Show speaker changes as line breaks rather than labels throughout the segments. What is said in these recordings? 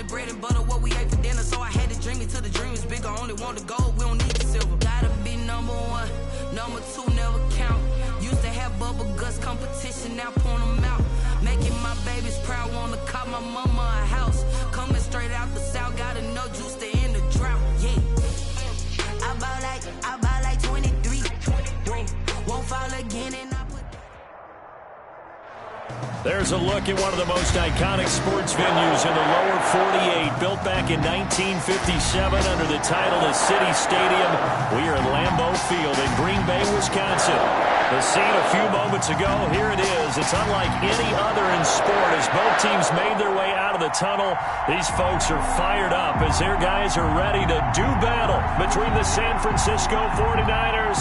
only bread and butter what we ate for dinner. So I had to dream it till the dream is bigger. Only want the gold, we don't need the silver. Gotta be number one, number two never count. Used to have bubble guts competition, now point them out. Making my babies proud, wanna cop my mama a house. Coming straight out the south, got enough juice to end the drought. Yeah, I bought like 23. Won't fall again and I put.
There's a look at one of the most iconic sports venues in the lower 48, built back in 1957 under the title of City Stadium. We are at Lambeau Field in Green Bay, Wisconsin. The scene a few moments ago, here it is. It's unlike any other in sport. As both teams made their way out of the tunnel, these folks are fired up as their guys are ready to do battle between the San Francisco 49ers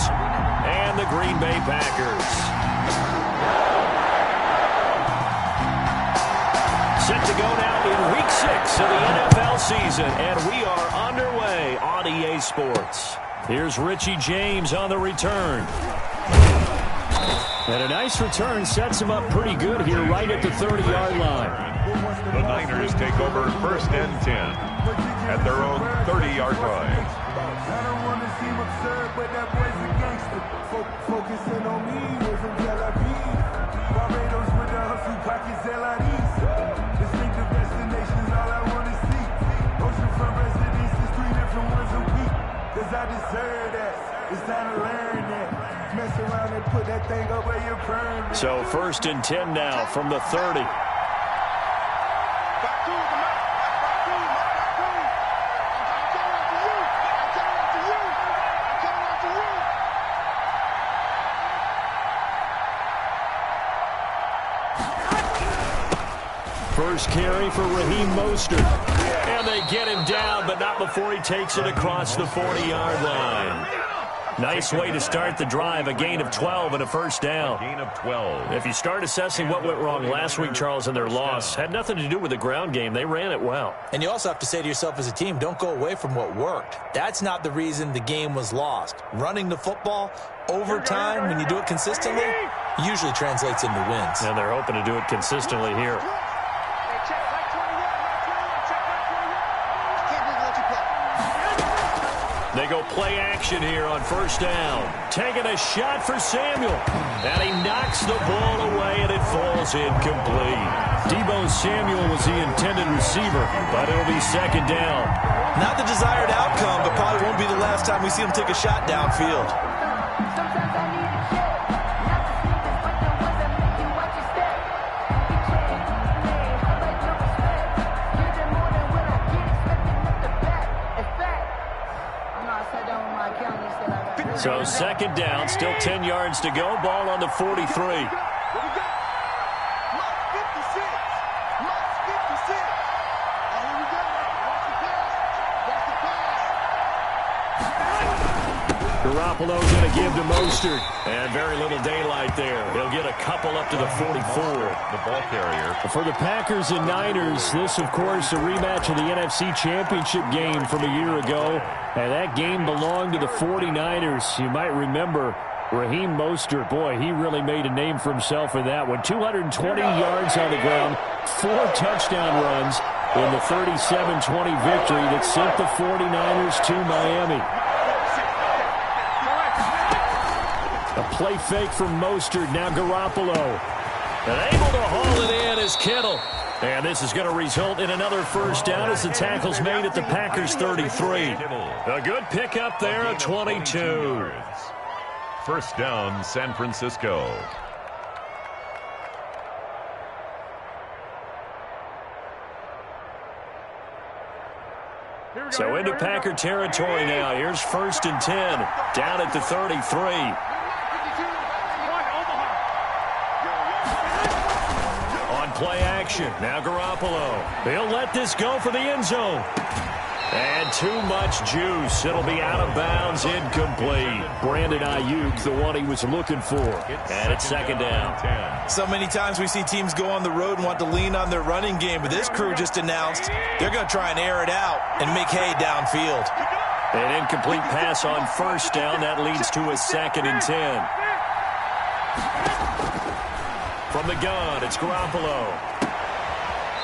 and the Green Bay Packers. Set to go now in Week 6 of the NFL season, and we are underway on EA Sports. Here's Richie James on the return. And a nice return sets him up pretty good here right at the 30-yard line.
The Niners take over 1st and 10 at their own 30-yard line.
I don't want to seem absurd, but that boy's a gangster. Focusing on me, wasn't Tel Aviv. Barbados with the hustle pockets, LIDs. Distinctive destinations, all I want to see. Oceanfront residences, 3 different ones a week. Cause I deserve that. It's time to learn that. Mess around and put that thing up where you're permanent.
So 1st and 10 now from the 30. First carry for Raheem Mostert. And they get him down, but not before he takes it across the 40-yard line. Nice way to start the drive, a gain of 12 and a first down.
Gain of 12.
If you start assessing what went wrong last week, Charles, in their loss, had nothing to do with the ground game. They ran it well.
And you also have to say to yourself as a team, don't go away from what worked. That's not the reason the game was lost. Running the football over time, when you do it consistently, usually translates into wins.
And they're hoping to do it consistently here. They go play action here on first down. Taking a shot for Samuel. And he knocks the ball away, and it falls incomplete. Deebo Samuel was the intended receiver, but it'll be second down.
Not the desired outcome, but probably won't be the last time we see him take a shot downfield.
So second down, still 10 yards to go. Ball on the 43. Garoppolo's going to give to Mostert. And very little daylight there. He'll get a couple up to the 44.
The ball carrier.
For the Packers and Niners, this, of course, a rematch of the NFC Championship game from a year ago. And that game belonged to the 49ers. You might remember Raheem Mostert. Boy, he really made a name for himself in that one. 220 yards on the ground, 4 touchdown runs in the 37-20 victory that sent the 49ers to Miami. A play fake from Mostert, now Garoppolo. And able to haul it in is Kittle. And this is going to result in another first down as the tackle's made at the Packers 33. A good pickup there at 22.
First down, San Francisco.
So into Packer territory now. Here's 1st and 10 down at the 33. Play action. Now Garoppolo. He'll let this go for the end zone. And too much juice. It'll be out of bounds, incomplete. Brandon Ayuk, the one he was looking for. And it's second down.
So many times we see teams go on the road and want to lean on their running game, but this crew just announced they're going to try and air it out and make hay downfield.
An incomplete pass on first down. That leads to a 2nd and 10. From the gun, it's Garoppolo.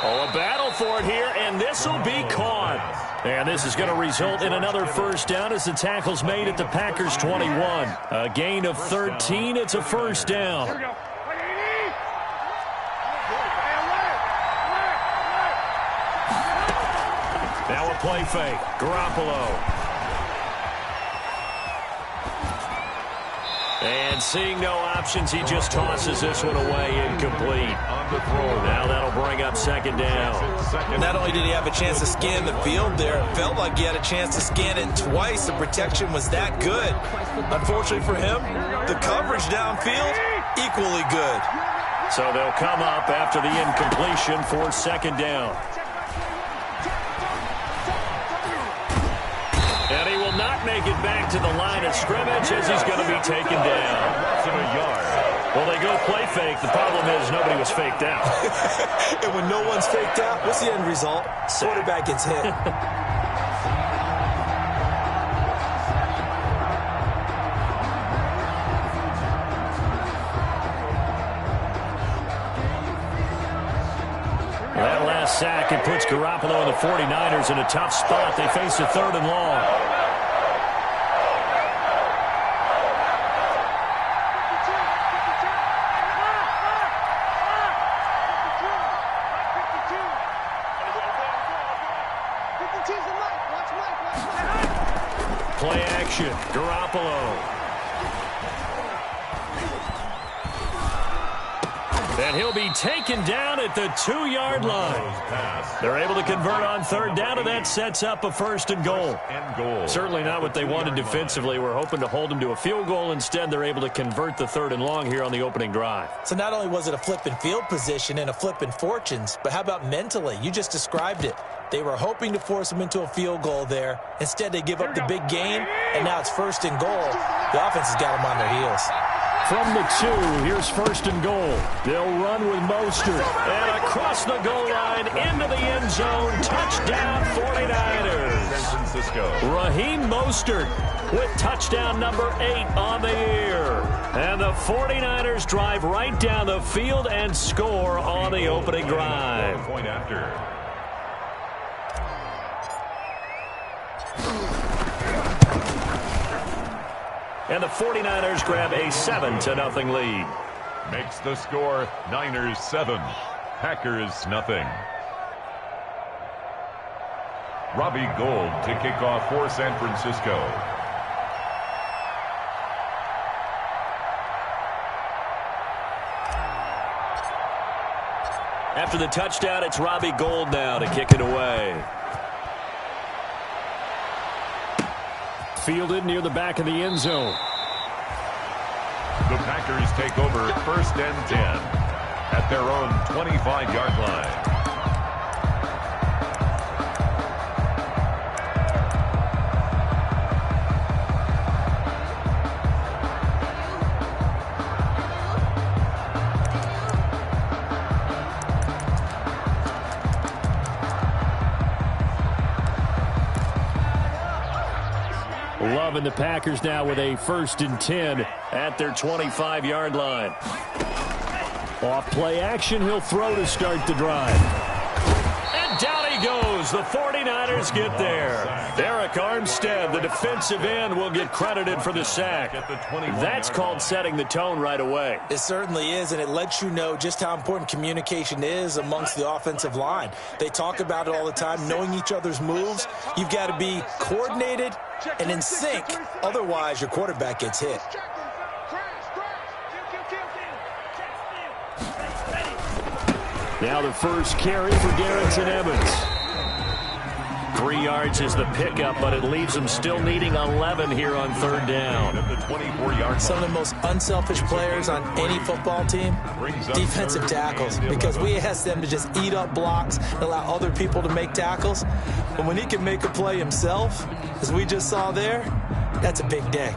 Oh, a battle for it here, and this will be caught. And this is going to result in another first down as the tackle's made at the Packers' 21. A gain of 13. It's a first down. Now a play fake. Garoppolo. And seeing no options, he just tosses this one away, incomplete. Now that'll bring up second down.
Not only did he have a chance to scan the field there, it felt like he had a chance to scan it twice. The protection was that good. Unfortunately for him, the coverage downfield, equally good.
So they'll come up after the incompletion for second down. And he will not make it back to the line of scrimmage as he's going to be taken down. Well, they go play fake. The problem is nobody was faked out.
And when no one's faked out, what's the end result? Quarterback gets hit.
That last sack, it puts Garoppolo and the 49ers in a tough spot. They face a third and long. Play action, Garoppolo. And he'll be taken down at the 2-yard line. They're able to convert on third down, and that sets up a first and goal. Certainly not what they wanted defensively. We're hoping to hold them to a field goal. Instead, they're able to convert the third and long here on the opening drive.
So not only was it a flip in field position and a flip in fortunes, but how about mentally? You just described it. They were hoping to force them into a field goal there. Instead, they give up the big gain, and now it's first and goal. The offense has got them on their heels.
From the 2, here's first and goal. They'll run with Mostert. And across the goal line, into the end zone. Touchdown, 49ers.
San Francisco.
Raheem Mostert with touchdown number 8 on the year. And the 49ers drive right down the field and score on the opening drive.
Point after.
And the 49ers grab a 7-0 lead.
Makes the score Niners 7, Packers nothing. Robbie Gould to kick off for San Francisco.
After the touchdown, it's Robbie Gould now to kick it away. Fielded near the back of the end zone.
The Packers take over first and 10 at their own 25-yard line.
Love and the Packers now with a first and 10 at their 25-yard line. Off play action, he'll throw to start the drive. And down he goes. The 49ers get there. Eric Armstead, the defensive end, will get credited for the sack. That's called setting the tone right away.
It certainly is, and it lets you know just how important communication is amongst the offensive line. They talk about it all the time, knowing each other's moves. You've got to be coordinated and in sync. Otherwise, your quarterback gets hit.
Now the first carry for Darrington Evans. 3 yards is the pickup, but it leaves them still needing 11 here on third down.
Some of the most unselfish players on any football team, defensive tackles, because we ask them to just eat up blocks and allow other people to make tackles. But when he can make a play himself, as we just saw there, that's a big day.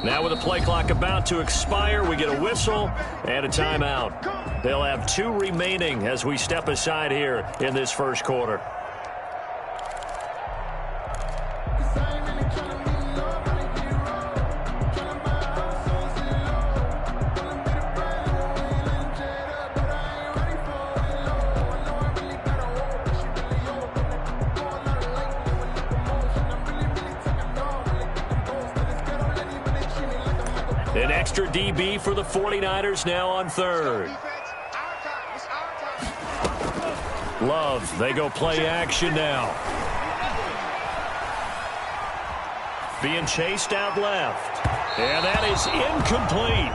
Now with the play clock about to expire, we get a whistle and a timeout. They'll have 2 remaining as we step aside here in this first quarter. An extra DB for the 49ers now on third. Love, they go play action now. Being chased out left. And that is incomplete.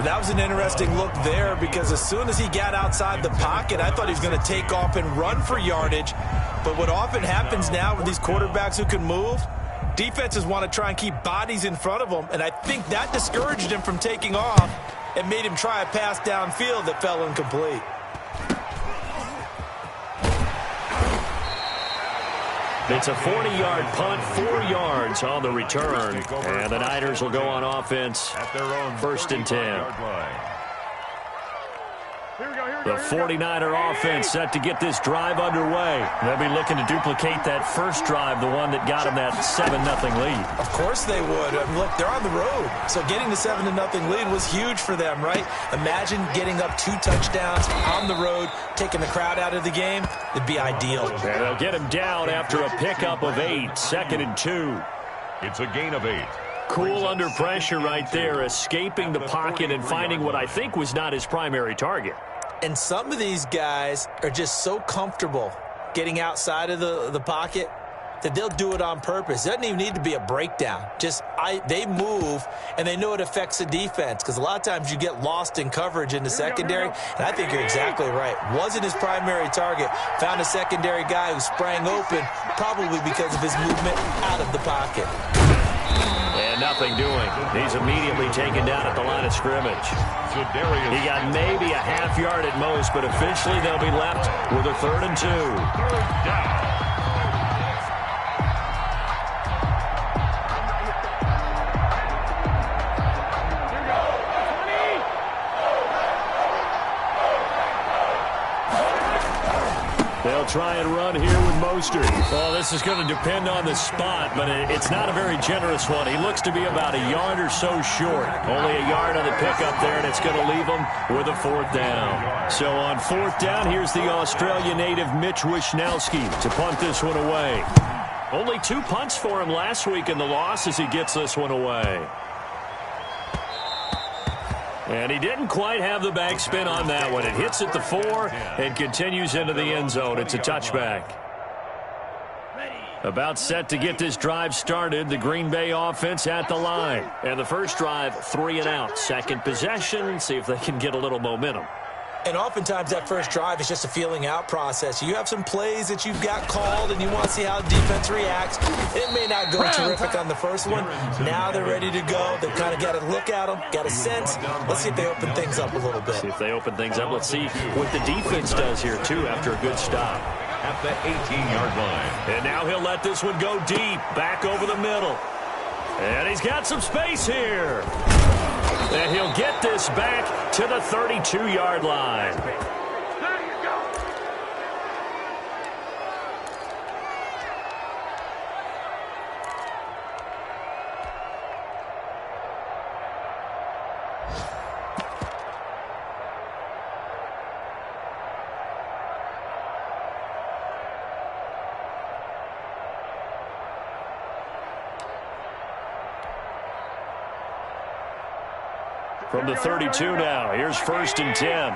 That was an interesting look there because as soon as he got outside the pocket, I thought he was going to take off and run for yardage. But what often happens now with these quarterbacks who can move, defenses want to try and keep bodies in front of them, and I think that discouraged him from taking off and made him try a pass downfield that fell incomplete.
It's a 40-yard punt, 4 yards on the return. And the Niners will go on offense
at their own
1st and 10. The 49er offense set to get this drive underway. They'll be looking to duplicate that first drive, the one that got them that 7-0 lead.
Of course they would. I mean, look, they're on the road. So getting the 7-0 lead was huge for them, right? Imagine getting up 2 touchdowns on the road, taking the crowd out of the game. It'd be ideal.
And they'll get him down after a pickup of 8, 2nd and 2.
It's a gain of 8.
Cool under pressure right there, escaping the pocket and finding what I think was not his primary target.
And some of these guys are just so comfortable getting outside of the pocket that they'll do it on purpose. It doesn't even need to be a breakdown. They move, and they know it affects the defense because a lot of times you get lost in coverage in the secondary, and I think you're exactly right. Wasn't his primary target. Found a secondary guy who sprang open, probably because of his movement out of the pocket.
And nothing doing. He's immediately taken down at the line of scrimmage. He got maybe a half yard at most, but officially they'll be left with a 3rd and 2.
3rd down.
They'll try and run here with Mostert. Well, this is going to depend on the spot, but it's not a very generous one. He looks to be about a yard or so short. Only a yard on the pickup there, and it's going to leave him with a 4th down. So on 4th down, here's the Australia native Mitch Wishnowski to punt this one away. Only 2 punts for him last week in the loss as he gets this one away. And he didn't quite have the backspin on that one. It hits at the 4 and continues into the end zone. It's a touchback. About set to get this drive started, the Green Bay offense at the line. And the first drive, 3 and out. Second possession, see if they can get a little momentum.
And oftentimes that first drive is just a feeling out process. You have some plays that you've got called and you want to see how the defense reacts. It may not go terrific on the first one. Now they're ready to go. They've kind of got to look at them, got a sense. Let's see if they open things up a little bit.
See if they open things up. Let's see what the defense does here, too, after a good stop.
At the 18-yard line.
And now he'll let this one go deep, back over the middle. And he's got some space here. And he'll get this back to the 32-yard line. From the 32 now, here's 1st and 10.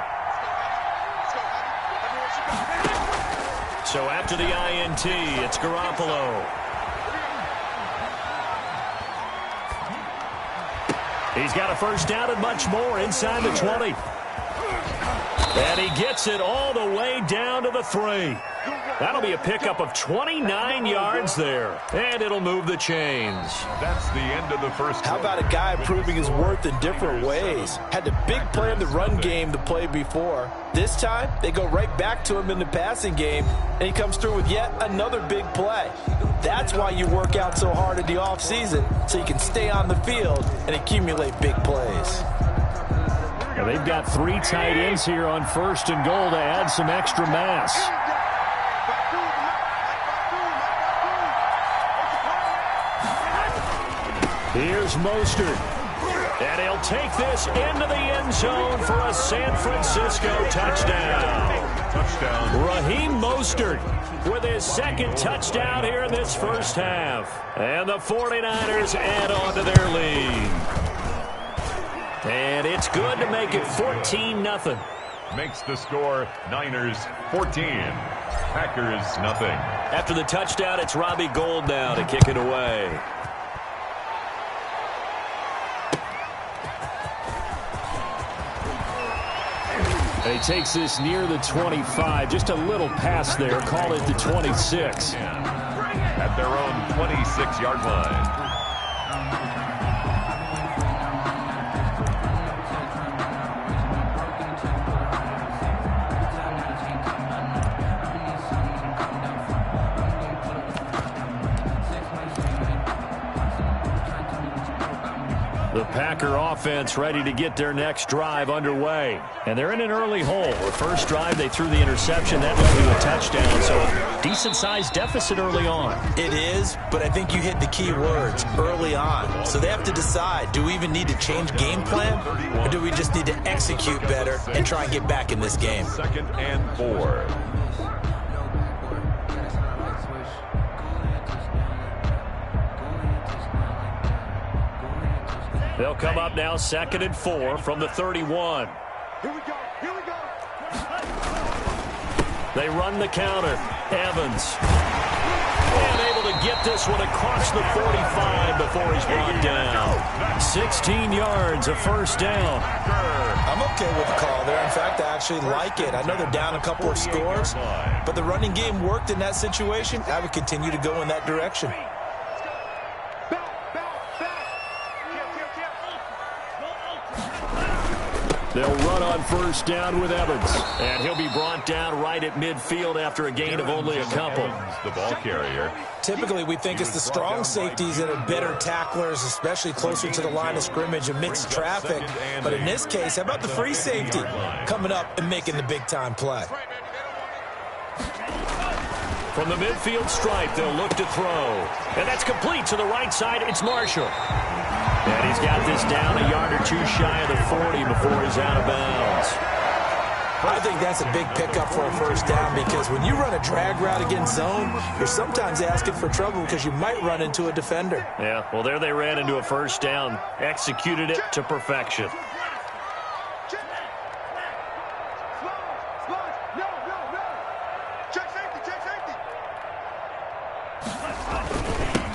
So after the INT, it's Garoppolo. He's got a first down and much more inside the 20. And he gets it all the way down to the 3. That'll be a pickup of 29 yards there. And it'll move the chains.
That's the end of the first.
How about a guy proving his worth in different ways? Had the big play in the run game to play before. This time, they go right back to him in the passing game, and he comes through with yet another big play. That's why you work out so hard in the offseason, so you can stay on the field and accumulate big plays.
Now they've got 3 tight ends here on 1st and goal to add some extra mass. Here's Mostert. And he'll take this into the end zone for a San Francisco touchdown.
Touchdown.
Raheem Mostert with his 2nd touchdown here in this first half. And the 49ers add on to their lead. And it's good to make it 14-0.
Makes the score Niners 14, Packers nothing.
After the touchdown, it's Robbie Gould now to kick it away. And he takes this near the 25. Just a little pass there. Call it the 26.
At their own 26-yard line.
The Packer offense ready to get their next drive underway. And they're in an early hole. The first drive, they threw the interception. That led to a touchdown. So a decent-sized deficit early on.
It is, but I think you hit the key words, early on. So they have to decide, do we even need to change game plan? Or do we just need to execute better and try and get back in this game?
2nd and 4.
They'll come up now 2nd and 4 from the 31.
Here we go. Here we go.
They run the counter. Evans. And able to get this one across the 45 before he's brought down. 16 yards, a first down.
I'm okay with the call there. In fact, I actually like it. I know they're down a couple of scores, but the running game worked in that situation. I would continue to go in that direction.
They'll run on first down with Evans. And he'll be brought down right at midfield after a gain of only a couple.
The ball carrier.
Typically, we think it's the strong safeties that are better tacklers, especially closer to the line of scrimmage amidst traffic. But in this case, how about the free safety coming up and making the big-time play?
From the midfield stripe, they'll look to throw. And that's complete to the right side. It's Marshall. And he's got this down a yard or two shy of the 40 before he's out of bounds.
I think that's a big pickup for a first down because when you run a drag route against zone, you're sometimes asking for trouble because you might run into a defender.
Yeah, well, there they ran into a first down, executed it to perfection.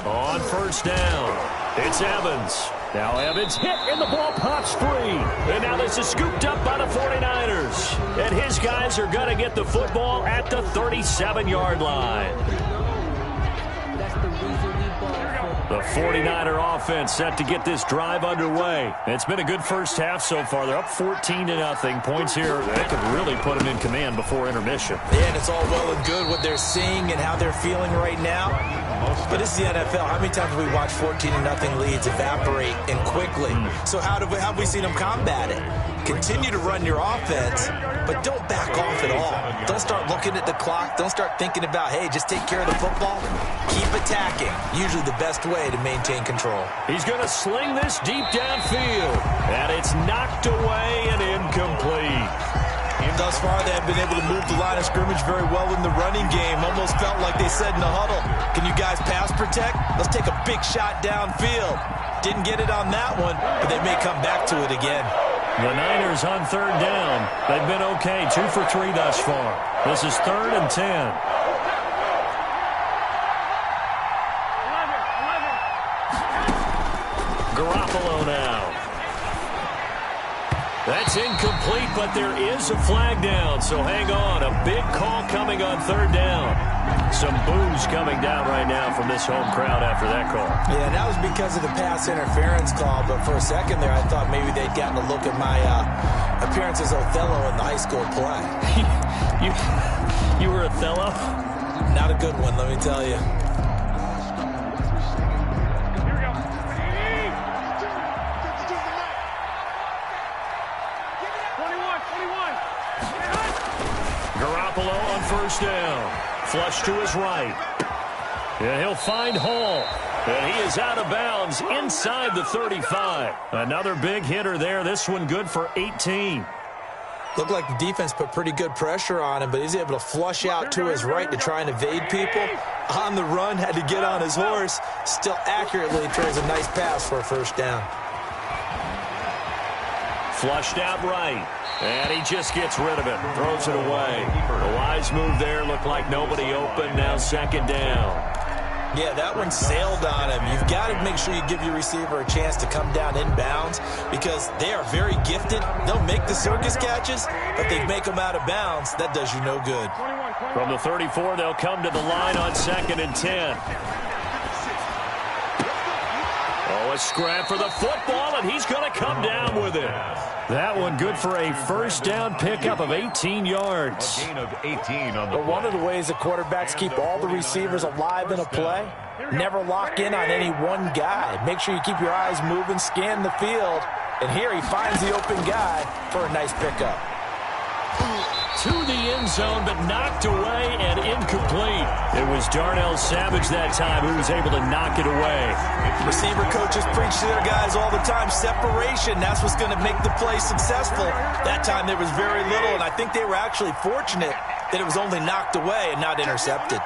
On first down, it's Evans. Now Evans hit and the ball pops free. And now this is scooped up by the 49ers. And his guys are going to get the football at the 37-yard line. The 49er offense set to get this drive underway. It's been a good first half so far. They're up 14-0. Points here, they could really put them in command before intermission.
Yeah, and it's all well and good what they're seeing and how they're feeling right now. But this is the NFL. How many times have we watched 14-0 leads evaporate and quickly? So how have we seen them combat it? Continue to run your offense, but don't back off at all. Don't start looking at the clock. Don't start thinking about, hey, just take care of the football. Keep attacking. Usually the best way to maintain control.
He's going to sling this deep downfield. And it's knocked away and incomplete.
Thus far, they have been able to move the line of scrimmage very well in the running game. Almost felt like they said in the huddle, can you guys pass protect? Let's take a big shot downfield. Didn't get it on that one, but they may come back to it again.
The Niners on third down. They've been okay, 2 for 3 thus far. This is 3rd and 10. Garoppolo now. That's incomplete, but there is a flag down, so hang on. A big call coming on third down. Some boos coming down right now from this home crowd after that call.
Yeah, that was because of the pass interference call, but for a second there, I thought maybe they'd gotten a look at my appearance as Othello in the high school play.
You were Othello?
Not a good one, let me tell you.
Garoppolo on first down. Flush to his right. And he'll find Hall. And he is out of bounds inside the 35. Another big hitter there. This one good for 18.
Looked like the defense put pretty good pressure on him, but he's able to flush out to his right to try and evade people. On the run, had to get on his horse. Still accurately throws a nice pass for a first down.
Flushed out right. And he just gets rid of it. Throws it away. The wise move there. Looked like nobody open. Now second down.
Yeah, that one sailed on him. You've got to make sure you give your receiver a chance to come down inbounds because they are very gifted. They'll make the circus catches, but they make them out of bounds. That does you no good.
From the 34, they'll come to the line on 2nd and 10. Oh, a scrap for the football, and he's going to come down with it. That one good for a first down pickup of 18 yards.
A gain of 18 on the
But one of the ways the quarterbacks keep all the receivers alive in a play, never lock in on any one guy. Make sure you keep your eyes moving, scan the field, and here he finds the open guy for a nice pickup.
To the end zone, but knocked away and incomplete. It was Darnell Savage that time who was able to knock it away.
Receiver coaches preach to their guys all the time. Separation, that's what's going to make the play successful. That time there was very little, and I think they were actually fortunate that it was only knocked away and not intercepted.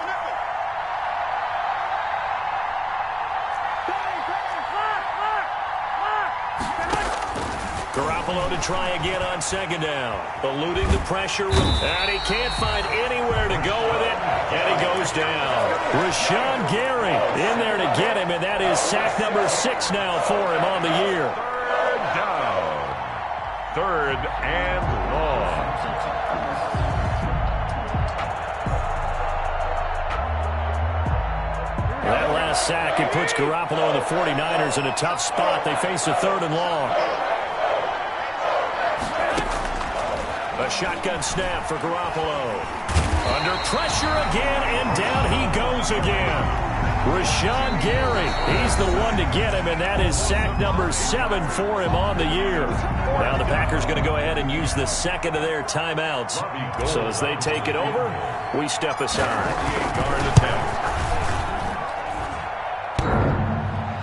Garoppolo to try again on second down. Eluding the pressure. And he can't find anywhere to go with it. And he goes down. Rashawn Gary in there to get him. And that is sack number 6 now for him on the year.
Third down. 3rd and long.
That last sack, it puts Garoppolo and the 49ers in a tough spot. They face a 3rd and long. A shotgun snap for Garoppolo. Under pressure again, and down he goes again. Rashawn Gary, he's the one to get him, and that is sack number 7 for him on the year. Now the Packers going to go ahead and use the second of their timeouts. So as they take it over, we step aside.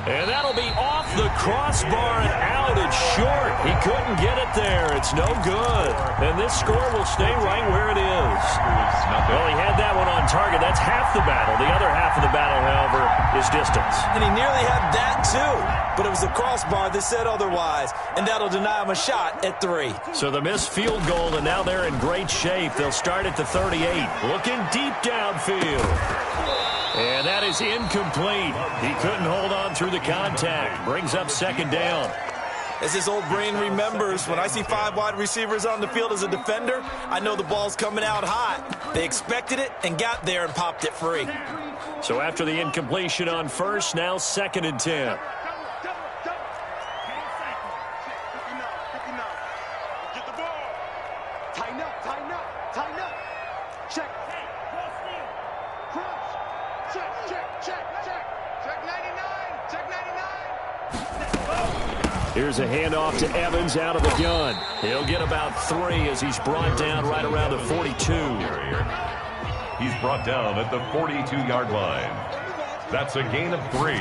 And that'll be off the crossbar and out. It's short. He couldn't get it there. It's no good. And this score will stay right where it is. Well, he had that one on target. That's half the battle. The other half of the battle, however, is distance.
And he nearly had that, too. But it was the crossbar that said otherwise. And that'll deny him a shot at 3.
So the missed field goal, and now they're in great shape. They'll start at the 38. Looking deep downfield. And that is incomplete. He couldn't hold on through the contact. Brings up second down.
As his old brain remembers, when I see 5 wide receivers on the field as a defender, I know the ball's coming out hot. They expected it and got there and popped it free.
So after the incompletion on first, now 2nd and 10.
Get the ball. Tighten up, tighten up, tighten up. Check. Crunch. Check, check, check, check. Check 99, check 99.
Here's a handoff to Evans out of the gun. He'll get about 3 as he's brought down right around the 42.
He's brought down at the 42-yard line. That's a gain of 3.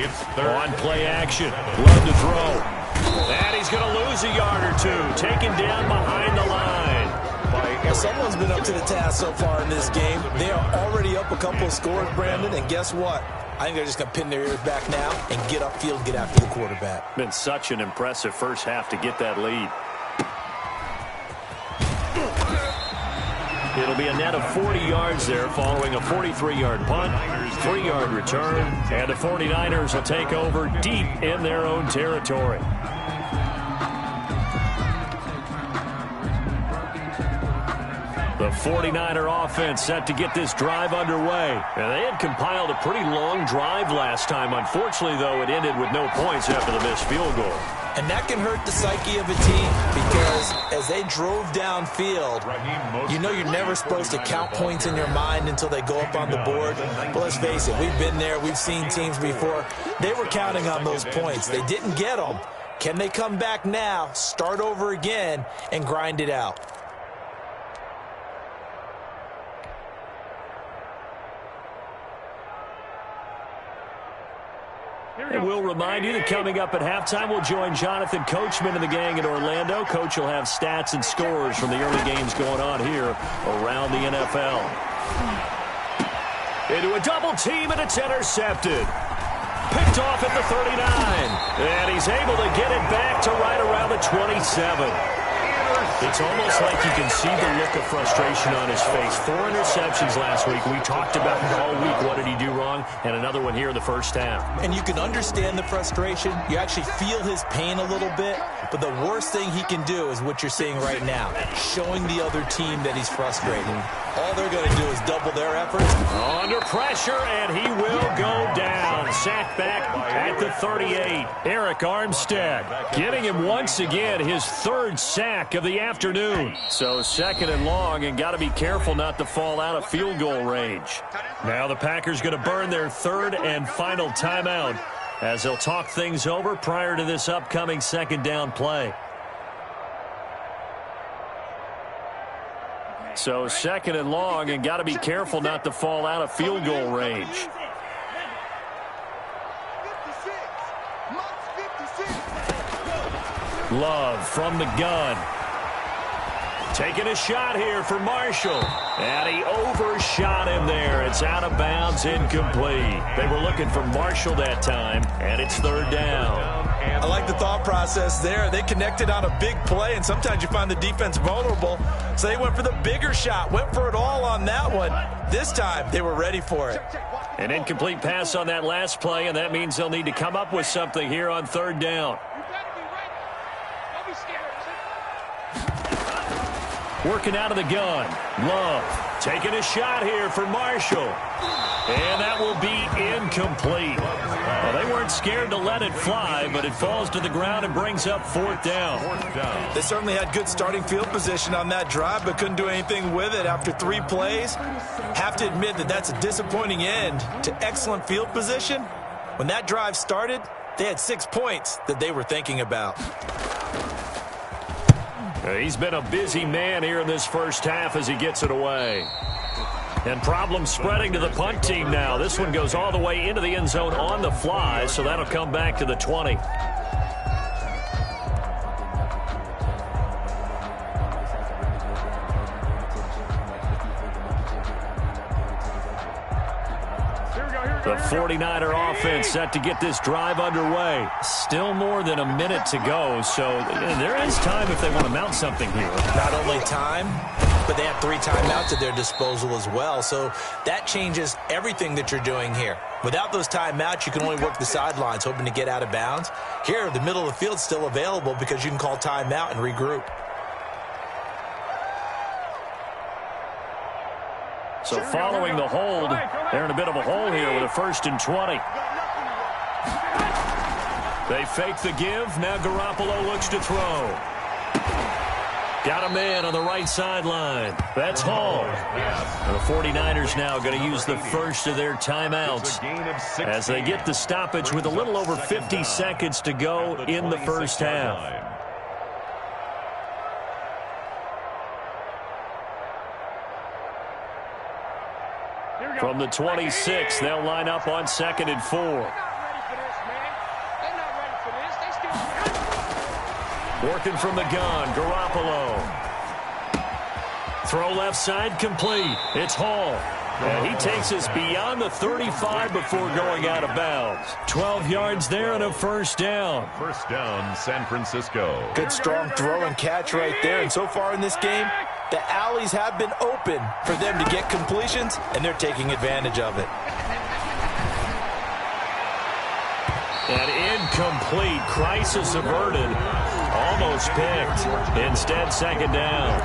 It's 3rd.
On play action. Love to throw. And he's going to lose a yard or 2. Taken down behind the line.
Well, someone's been up to the task so far in this game. They are already up a couple of scores, Brandon, and guess what? I think they're just going to pin their ears back now and get upfield, get after the quarterback.
Been such an impressive first half to get that lead. It'll be a net of 40 yards there following a 43-yard punt, 3-yard return, and the 49ers will take over deep in their own territory. The 49er offense set to get this drive underway. And they had compiled a pretty long drive last time. Unfortunately, though, it ended with no points after the missed field goal.
And that can hurt the psyche of a team because as they drove downfield, you know you're never supposed to count points in your mind until they go up on the board. But let's face it, we've been there. We've seen teams before. They were counting on those points. They didn't get them. Can they come back now, start over again, and grind it out?
And we'll remind you that coming up at halftime, we'll join Jonathan Coachman and the gang in Orlando. Coach will have stats and scores from the early games going on here around the NFL. Into a double team, and it's intercepted. Picked off at the 39. And he's able to get it back to right around the 27. It's almost like you can see the look of frustration on his face. 4 interceptions last week. We talked about it all week. What did he do wrong? And another one here in the first half.
And you can understand the frustration. You actually feel his pain a little bit. But the worst thing he can do is what you're seeing right now, showing the other team that he's frustrated. All they're going to do is double their efforts.
Under pressure, and he will go down. Sacked back at the 38. Eric Armstead getting him once again his 3rd sack of the afternoon. So 2nd and long, and got to be careful not to fall out of field goal range. Now the Packers going to burn their 3rd and final timeout as they'll talk things over prior to this upcoming 2nd down play. So 2nd and long, and got to be careful not to fall out of field goal range. Love from the gun. Taking a shot here for Marshall. And he overshot him there. It's out of bounds, incomplete. They were looking for Marshall that time, and it's 3rd down.
I like the thought process there. They connected on a big play, and sometimes you find the defense vulnerable. So they went for the bigger shot, went for it all on that one. This time, they were ready for it.
An incomplete pass on that last play, and that means they'll need to come up with something here on 3rd down. Working out of the gun. Love taking a shot here for Marshall. And that will be incomplete. Well, they weren't scared to let it fly, but it falls to the ground and brings up 4th down.
They certainly had good starting field position on that drive, but couldn't do anything with it after 3 plays. Have to admit that that's a disappointing end to excellent field position. When that drive started, they had 6 points that they were thinking about.
He's been a busy man here in this first half as he gets it away. And problems spreading to the punt team now. This one goes all the way into the end zone on the fly, so that'll come back to the 20. The 49er offense set to get this drive underway. Still more than a minute to go, so there is time if they want to mount something here.
Not only time, but they have 3 timeouts at their disposal as well, so that changes everything that you're doing here. Without those timeouts, you can only work the sidelines, hoping to get out of bounds. Here, the middle of the field's still available because you can call timeout and regroup.
So following the hold, they're in a bit of a hole here with a 1st and 20. They fake the give. Now Garoppolo looks to throw. Got a man on the right sideline. That's Hall. And the 49ers now going to use the first of their timeouts as they get the stoppage with a little over 50 seconds to go in the first half. From the 26, they'll line up on 2nd and 4. Working from the gun, Garoppolo. Throw left side, complete. It's Hall. And he takes us beyond the 35 before going out of bounds. 12 yards there and a 1st down.
1st down, San Francisco.
Good strong throw and catch right there. And so far in this game, the alleys have been open for them to get completions, and they're taking advantage of it.
An incomplete. Crisis averted. Almost picked. Instead, 2nd down.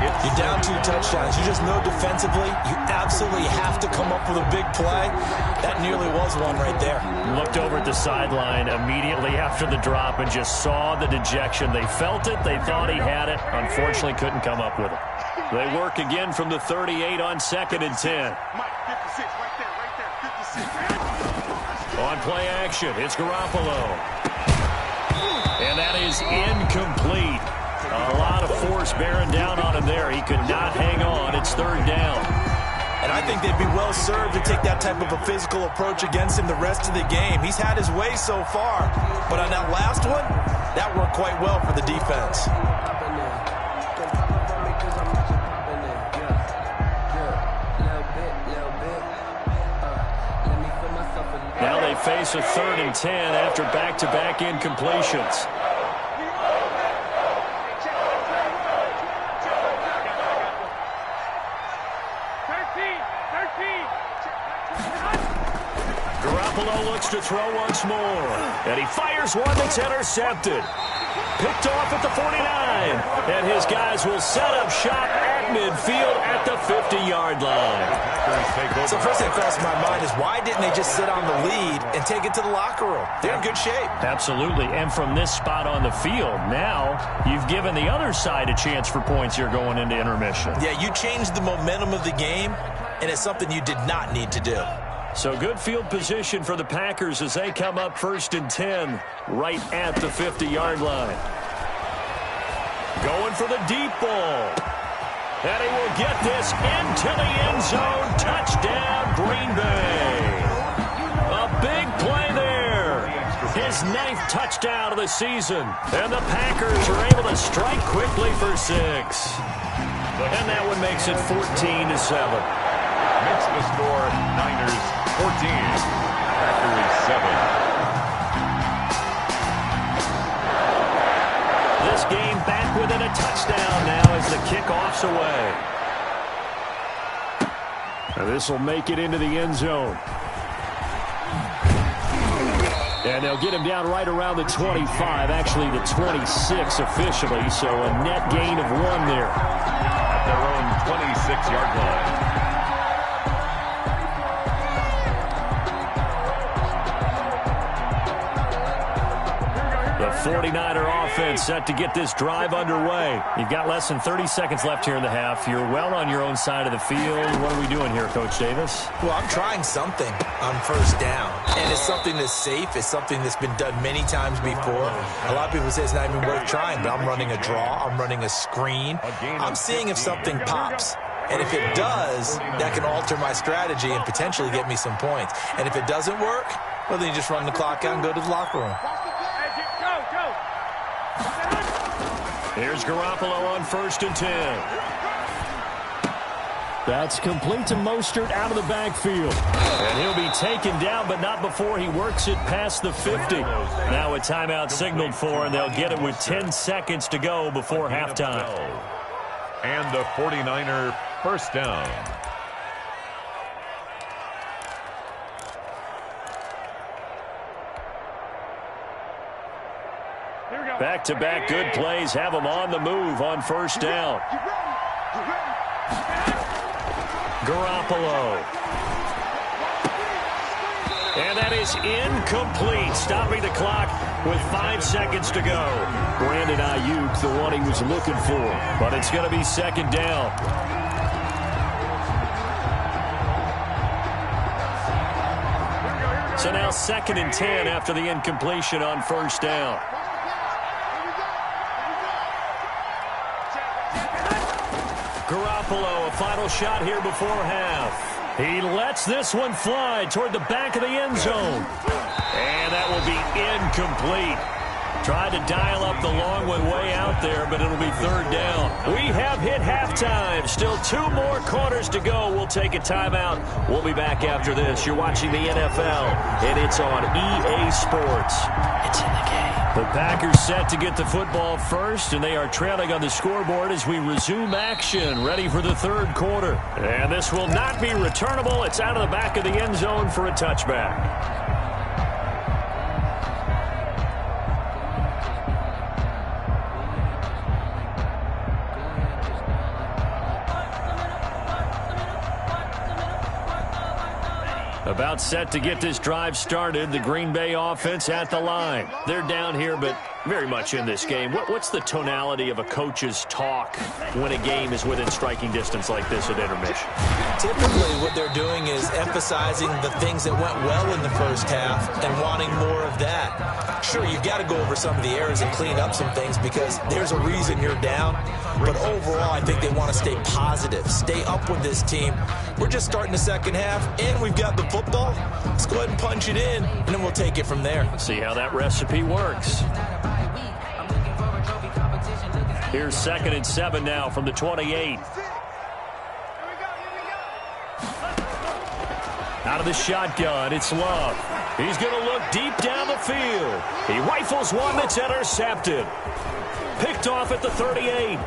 You're down 2 touchdowns. You just know defensively you absolutely have to come up with a big play. That nearly was one right there.
Looked over at the sideline immediately after the drop and just saw the dejection. They felt it. They thought he had it. Unfortunately, couldn't come up with it. They work again from the 38 on 2nd and 10. On play action, it's Garoppolo. And that is incomplete. A lot of force bearing down on him there. He could not hang on. It's 3rd down.
And I think they'd be well served to take that type of a physical approach against him the rest of the game. He's had his way so far. But on that last one, that worked quite well for the defense.
Now they face a 3rd and 10 after back-to-back incompletions. Garoppolo looks to throw once more, and he fires one that's intercepted. Picked off at the 49, and his guys will set up shop at midfield at the 50-yard line.
So first thing that crosses my mind is why didn't they just sit on the lead and take it to the locker room? They're in good shape.
Absolutely, and from this spot on the field, now you've given the other side a chance for points here going into intermission.
Yeah, you changed the momentum of the game, and it's something you did not need to do.
So good field position for the Packers as they come up 1st and 10 right at the 50-yard line. Going for the deep ball. And he will get this into the end zone. Touchdown, Green Bay. A big play there. His 9th touchdown of the season. And the Packers are able to strike quickly for 6. And that one makes it 14-7.
Makes the score Niners 14, Packers 7.
This game back within a touchdown now as the kickoff's away. And this will make it into the end zone. And they'll get him down right around the 25, actually the 26 officially, so a net gain of 1 there.
At their own 26-yard line.
The 49er offense set to get this drive underway. You've got less than 30 seconds left here in the half. You're well on your own side of the field. What are we doing here, Coach Davis?
Well, I'm trying something on 1st down, and it's something that's safe. It's something that's been done many times before. A lot of people say it's not even worth trying, but I'm running a draw. I'm running a screen. I'm seeing if something pops. And if it does, that can alter my strategy and potentially get me some points. And if it doesn't work, well, then you just run the clock out and go to the locker room.
Here's Garoppolo on 1st and 10. That's complete to Mostert out of the backfield. And he'll be taken down, but not before he works it past the 50. Now a timeout signaled for, and they'll get it with 10 seconds to go before halftime.
And the 49er 1st down.
Back-to-back good plays have them on the move on 1st down. Garoppolo. And that is incomplete, stopping the clock with 5 seconds to go. Brandon Ayuk, the one he was looking for, but it's going to be 2nd down. So now 2nd and 10 after the incompletion on 1st down. Garoppolo, a final shot here before half. He lets this one fly toward the back of the end zone. And that will be incomplete. Tried to dial up the long one way out there, but it'll be 3rd down. We have hit halftime. Still 2 more quarters to go. We'll take a timeout. We'll be back after this. You're watching the NFL, and it's on EA Sports. It's in the game. The Packers set to get the football first, and they are trailing on the scoreboard as we resume action, ready for the 3rd quarter. And this will not be returnable. It's out of the back of the end zone for a touchback. About set to get this drive started. The Green Bay offense at the line. They're down here, but very much in this game. What's the tonality of a coach's talk when a game is within striking distance like this at intermission?
Typically, what they're doing is emphasizing the things that went well in the 1st half and wanting more of that. Sure, you've got to go over some of the errors and clean up some things because there's a reason you're down. But overall, I think they want to stay positive, stay up with this team. We're just starting the 2nd half, and we've got the football. Let's go ahead and punch it in, and then we'll take it from there.
See how that recipe works. Here's 2nd and 7 now from the 28. Out of the shotgun, it's Love. He's going to look deep down the field. He rifles one that's intercepted. Picked off at the 38.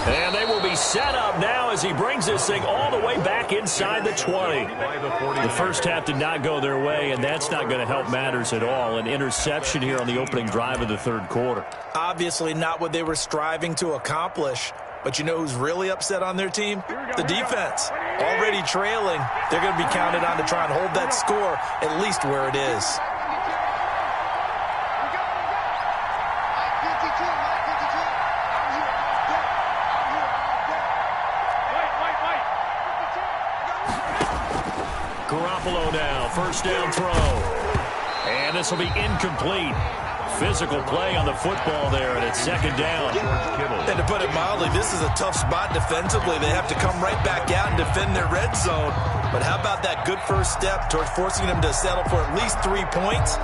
And they will be set up now as he brings this thing all the way back inside the 20. The first half did not go their way, and that's not going to help matters at all. An interception here on the opening drive of the third quarter.
Obviously not what they were striving to accomplish. But you know who's really upset on their team? The defense. Already trailing. They're going to be counted on to try and hold that score at least where it is.
Garoppolo now, first down throw. And this will be incomplete. Physical play on the football there, and it's second down.
And to put it mildly, this is a tough spot defensively. They have to come right back out and defend their red zone. But how about that good first step towards forcing them to settle for at least 3 points?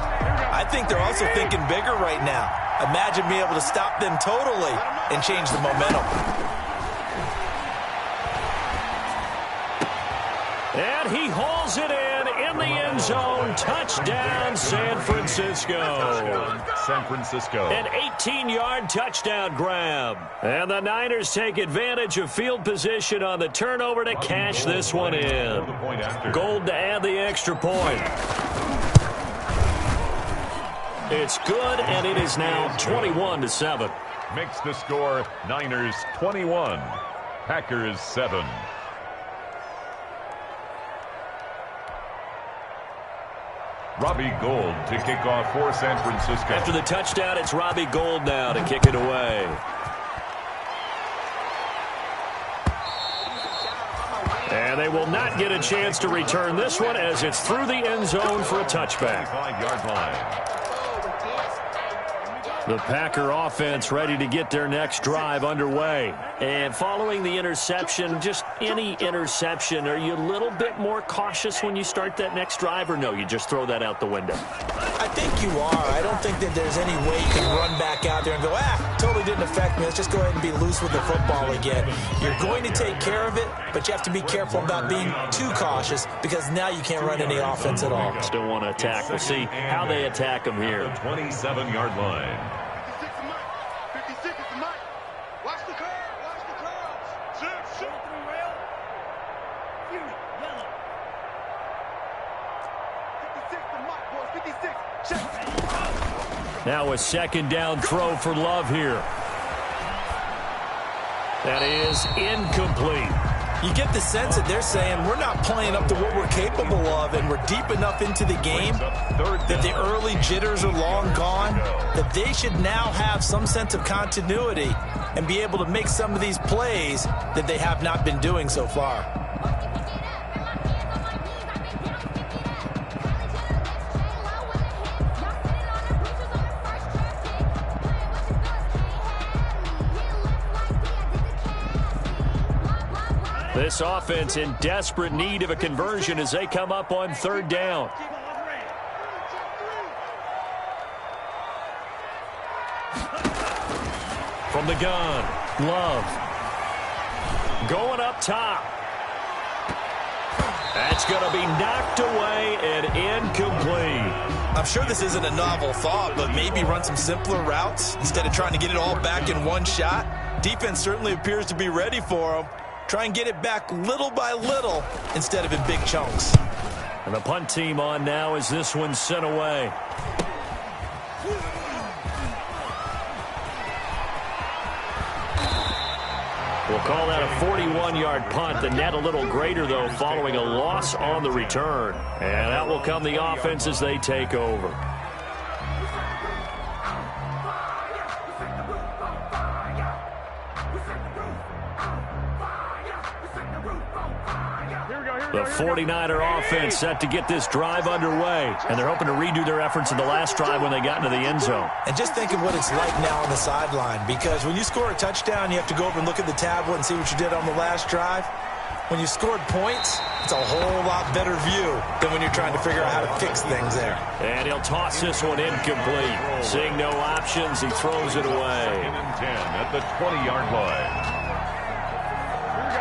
I think they're also thinking bigger right now. Imagine being able to stop them totally and change the momentum.
And he hauls it in the end zone. Touchdown, San Francisco.
San Francisco.
An 18-yard touchdown grab. And the Niners take advantage of field position on the turnover to cash this one in. Gold to add the extra point. It's good, and it is now 21-7.
Makes the score Niners 21, Packers 7. Robbie Gould to kick off for San Francisco.
After the touchdown, it's Robbie Gould now to kick it away. And they will not get a chance to return this one as it's through the end zone for a touchback.
5-yard line.
The Packer offense ready to get their next drive underway. And following the interception, just any interception, are you a little bit more cautious when you start that next drive, or no, you just throw that out the window?
I think you are. I don't think that there's any way you can run back out there and go, totally didn't affect me. Let's just go ahead and be loose with the football again. You're going to take care of it, but you have to be careful about being too cautious because now you can't run any offense at all.
Still want to attack. We'll see how they attack them here.
The 27-yard line.
Now a second down throw for Love here. That is incomplete.
You get the sense that they're saying we're not playing up to what we're capable of, and we're deep enough into the game that the early jitters are long gone, that they should now have some sense of continuity and be able to make some of these plays that they have not been doing so far.
This offense in desperate need of a conversion as they come up on third down. From the gun, Love. Going up top. That's going to be knocked away and incomplete.
I'm sure this isn't a novel thought, but maybe run some simpler routes instead of trying to get it all back in one shot. Defense certainly appears to be ready for them. Try and get it back little by little instead of in big chunks.
And the punt team on now as this one's sent away. We'll call that a 41-yard punt. The net a little greater, though, following a loss on the return. And that will come the offense as they take over. The 49er offense set to get this drive underway, and they're hoping to redo their efforts in the last drive when they got into the end zone.
And just think of what it's like now on the sideline, because when you score a touchdown, you have to go over and look at the tablet and see what you did on the last drive. When you scored points, it's a whole lot better view than when you're trying to figure out how to fix things there.
And he'll toss this one incomplete. Seeing no options, he throws it away.
10 at the 20-yard line.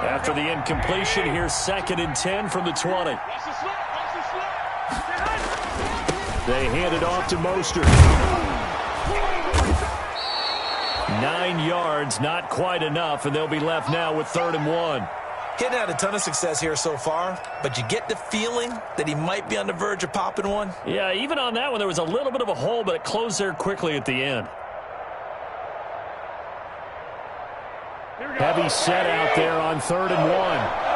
After the incompletion, here's 2nd and 10 from the 20. They hand it off to Mostert. 9 yards, not quite enough, and they'll be left now with 3rd and 1.
He hadn't had a ton of success here so far, but you get the feeling that he might be on the verge of popping one.
Yeah, even on that one, there was a little bit of a hole, but it closed there quickly at the end. Heavy set out there on 3rd and 1.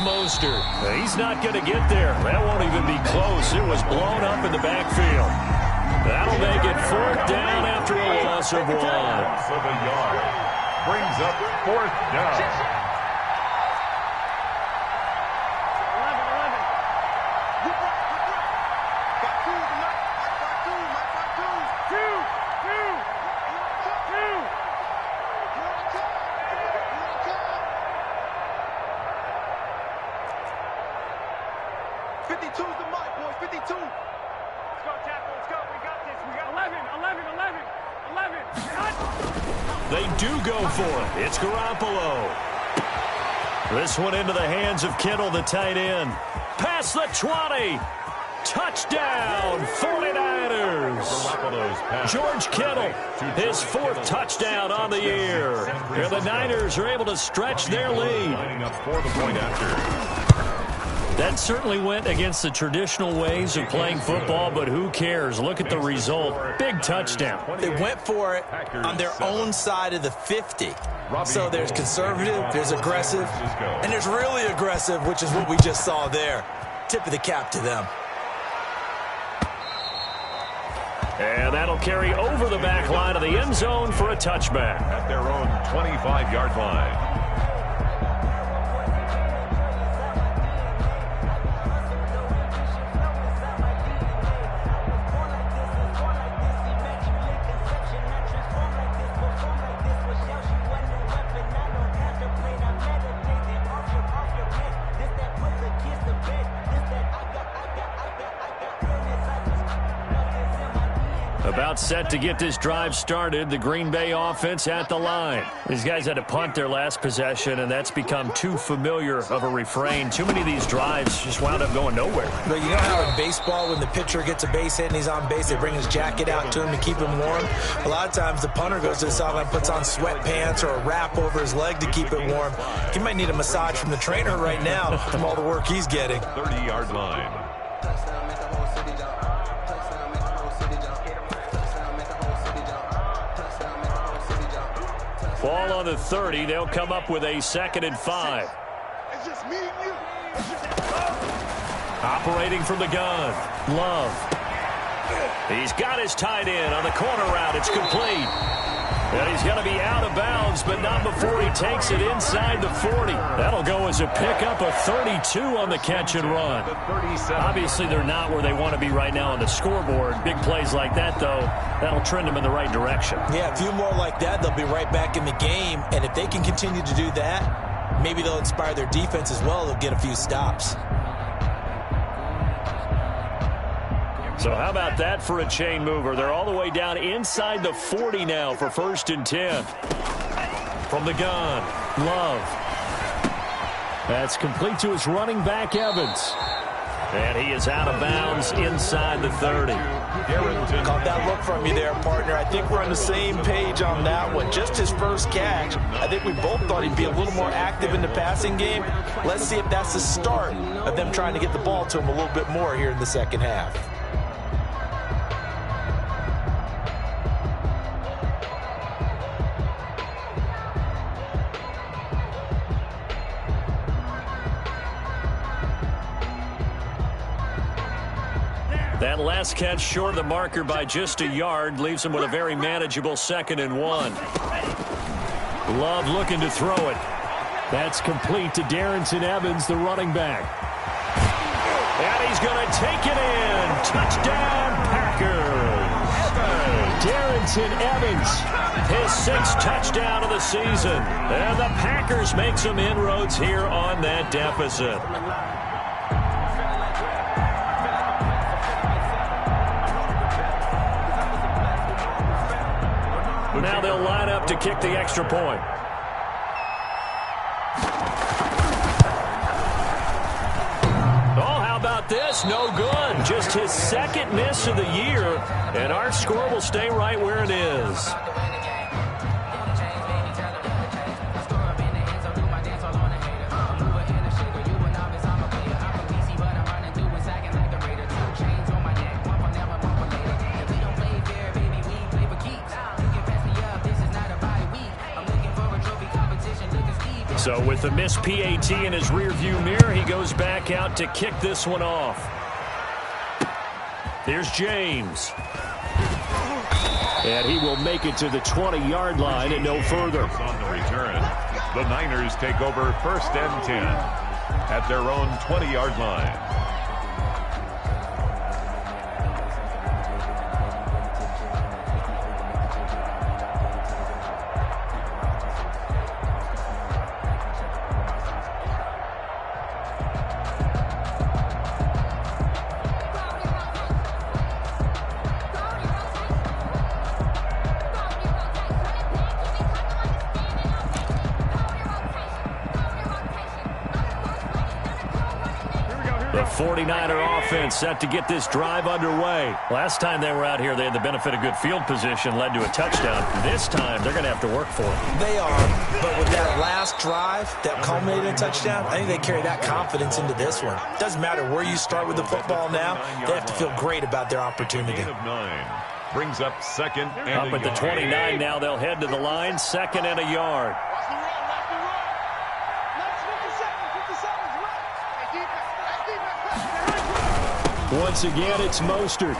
Mostert. He's not going to get there. That won't even be close. It was blown up in the backfield. That'll make it 4th down after a loss of 1.
Of a yard. Brings up 4th down.
They do go for it. It's Garoppolo. This one into the hands of Kittle, the tight end. Past the 20. Touchdown, 49ers. George Kittle, his 4th touchdown on the year. And the Niners are able to stretch their lead.
For the point after.
That certainly went against the traditional ways of playing football, but who cares? Look at the result. Big touchdown.
They went for it on their own side of the 50. So there's conservative, there's aggressive, and there's really aggressive, which is what we just saw there. Tip of the cap to them.
And that'll carry over the back line of the end zone for a touchback.
At their own 25-yard line.
About set to get this drive started. The Green Bay offense at the line. These guys had to punt their last possession, and that's become too familiar of a refrain. Too many of these drives just wound up going nowhere.
But you know how in baseball, when the pitcher gets a base hit and he's on base, they bring his jacket out to him to keep him warm? A lot of times the punter goes to the sideline, puts on sweatpants or a wrap over his leg to keep it warm. He might need a massage from the trainer right now from all the work he's getting.
30-yard line.
Ball on the 30. They'll come up with a 2nd and 5.
It's just me and you.
Operating from the gun. Love. He's got his tight end on the corner route. It's complete. And he's going to be out of bounds, but not before he takes it inside the 40. That'll go as a pickup of 32 on the catch and run. Obviously, they're not where they want to be right now on the scoreboard. Big plays like that, though, that'll trend them in the right direction.
Yeah, a few more like that, they'll be right back in the game. And if they can continue to do that, maybe they'll inspire their defense as well. They'll get a few stops.
So how about that for a chain mover? They're all the way down inside the 40 now for 1st and 10. From the gun, Love. That's complete to his running back, Evans. And he is out of bounds inside the 30.
Caught that look from you there, partner. I think we're on the same page on that one. Just his first catch. I think we both thought he'd be a little more active in the passing game. Let's see if that's the start of them trying to get the ball to him a little bit more here in the second half.
That last catch short of the marker by just a yard leaves him with a very manageable 2nd and 1. Love looking to throw it. That's complete to Darrington Evans, the running back. And he's going to take it in. Touchdown, Packers. Jonathan Evans, his 6th touchdown of the season. And the Packers make some inroads here on that deficit. Now they'll line up to kick the extra point. Oh, how about this? No good. Just his 2nd miss of the year, and our score will stay right where it is. So with the missed PAT in his rearview mirror, he goes back out to kick this one off. Here's James. And he will make it to the 20-yard line and no further.
On the return, the Niners take over 1st and 10 at their own 20-yard line.
The 49er offense set to get this drive underway. Last time they were out here, they had the benefit of good field position, led to a touchdown. This time, they're going to have to work for it.
They are, but with that last drive that culminated in a touchdown, I think they carry that confidence into this one. Doesn't matter where you start with the football now, they have to feel great about their opportunity.
Brings up 2nd and
up at the 29 now, they'll head to the line, 2nd and a yard. Once again, it's Mostert.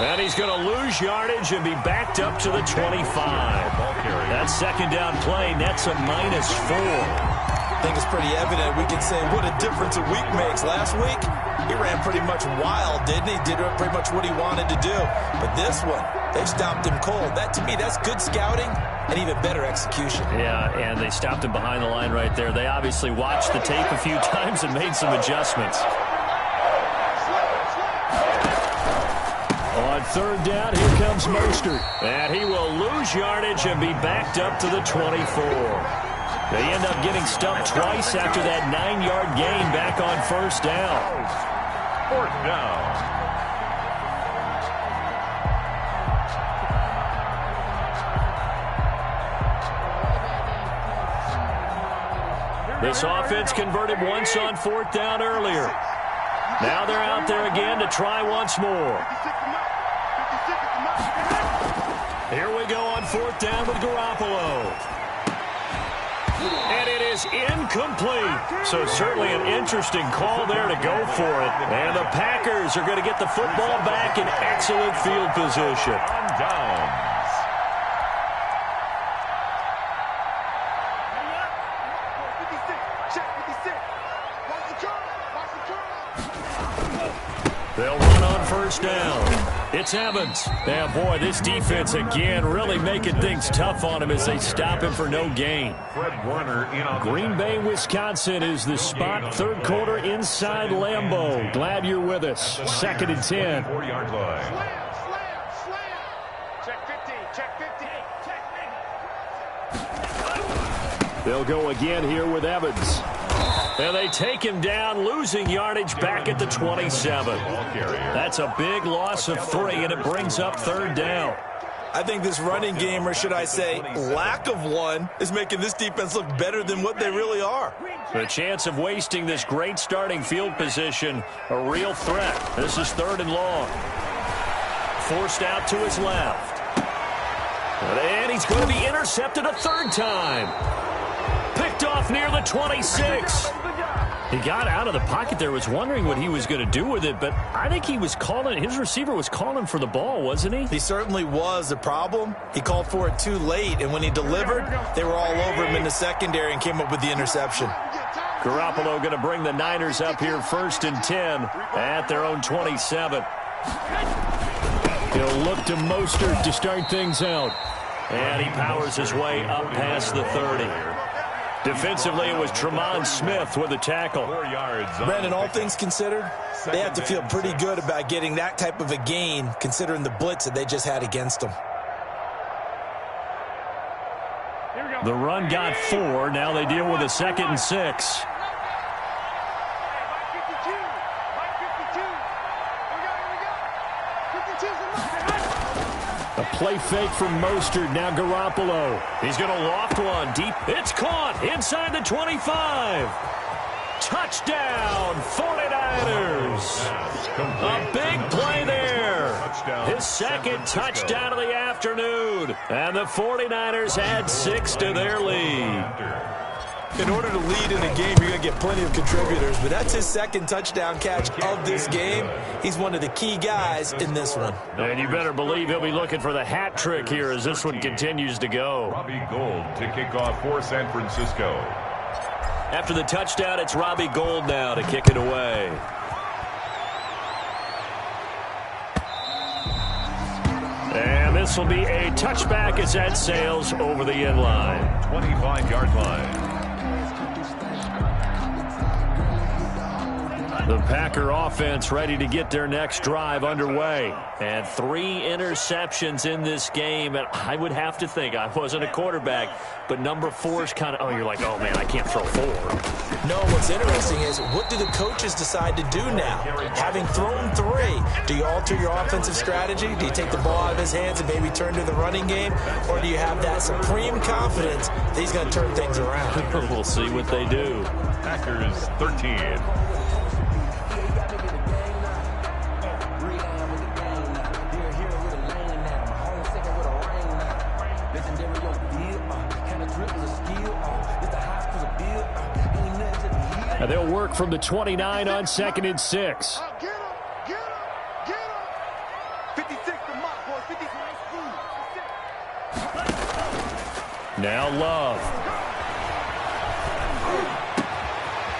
And he's going to lose yardage and be backed up to the 25. That 2nd down play nets a -4.
I think it's pretty evident. We can say what a difference a week makes. Last week, he ran pretty much wild, didn't he? Did pretty much what he wanted to do. But this one, they've stopped him cold. That, to me, that's good scouting and even better execution.
Yeah, and they stopped him behind the line right there. They obviously watched the tape a few times and made some adjustments. On 3rd down, here comes Mostert. And he will lose yardage and be backed up to the 24. They end up getting stumped twice after that 9-yard gain back on 1st down.
4th down.
This offense converted once on 4th down earlier. Now they're out there again to try once more. Here we go on 4th down with Garoppolo. And it is incomplete. So certainly an interesting call there to go for it. And the Packers are going to get the football back in excellent field position.
On downs.
They'll run on 1st down. It's Evans. Yeah, boy, this defense again really making things tough on him as they stop him for no gain.
Fred Warner in on
Green Bay, Wisconsin is the spot. 3rd quarter inside Lambeau. Glad you're with us. 2nd and 10.
4-yard line.
Slam. Check 50. Check 50.
They'll go again here with Evans. And they take him down, losing yardage back at the 27. That's a big loss of 3, and it brings up 3rd down.
I think this running game, or should I say lack of one, is making this defense look better than what they really are.
The chance of wasting this great starting field position, a real threat. This is 3rd and long. Forced out to his left. And he's going to be intercepted a 3rd time. Picked off near the 26. He got out of the pocket there, was wondering what he was going to do with it, but I think he was calling, his receiver was calling for the ball, wasn't he?
He certainly was. The problem, he called for it too late, and when he delivered, they were all over him in the secondary and came up with the interception.
Garoppolo going to bring the Niners up here 1st and 10 at their own 27. He'll look to Mostert to start things out. And he powers his way up past the 30. Defensively, it was Tremont Smith with a tackle.
4 yards.
Brandon, all things considered, they have to feel pretty good about getting that type of a gain, considering the blitz that they just had against them.
The run got 4. Now they deal with a 2nd and 6. A play fake from Mostert. Now Garoppolo. He's going to loft one deep. It's caught inside the 25. Touchdown, 49ers. A big play there. His 2nd touchdown of the afternoon. And the 49ers add 6 to their lead.
In order to lead in a game, you're going to get plenty of contributors, but that's his 2nd touchdown catch of this game. He's one of the key guys in this one.
And you better believe he'll be looking for the hat trick here as this one continues to go.
Robbie Gould to kick off for San Francisco.
After the touchdown, it's Robbie Gould now to kick it away. And this will be a touchback as that sails over the end line.
25-yard line.
The Packer offense ready to get their next drive underway. And 3 interceptions in this game. And I would have to think, I wasn't a quarterback, but number 4 is kind of, oh, you're like, oh, man, I can't throw 4.
No, what's interesting is, what do the coaches decide to do now? Having thrown 3, do you alter your offensive strategy? Do you take the ball out of his hands and maybe turn to the running game? Or do you have that supreme confidence that he's going to turn things around?
We'll see what they do.
Packers 13.
And they'll work from the 29 on 2nd and 6.
Get him! 56 to Mott, boy. 56.
Now Love.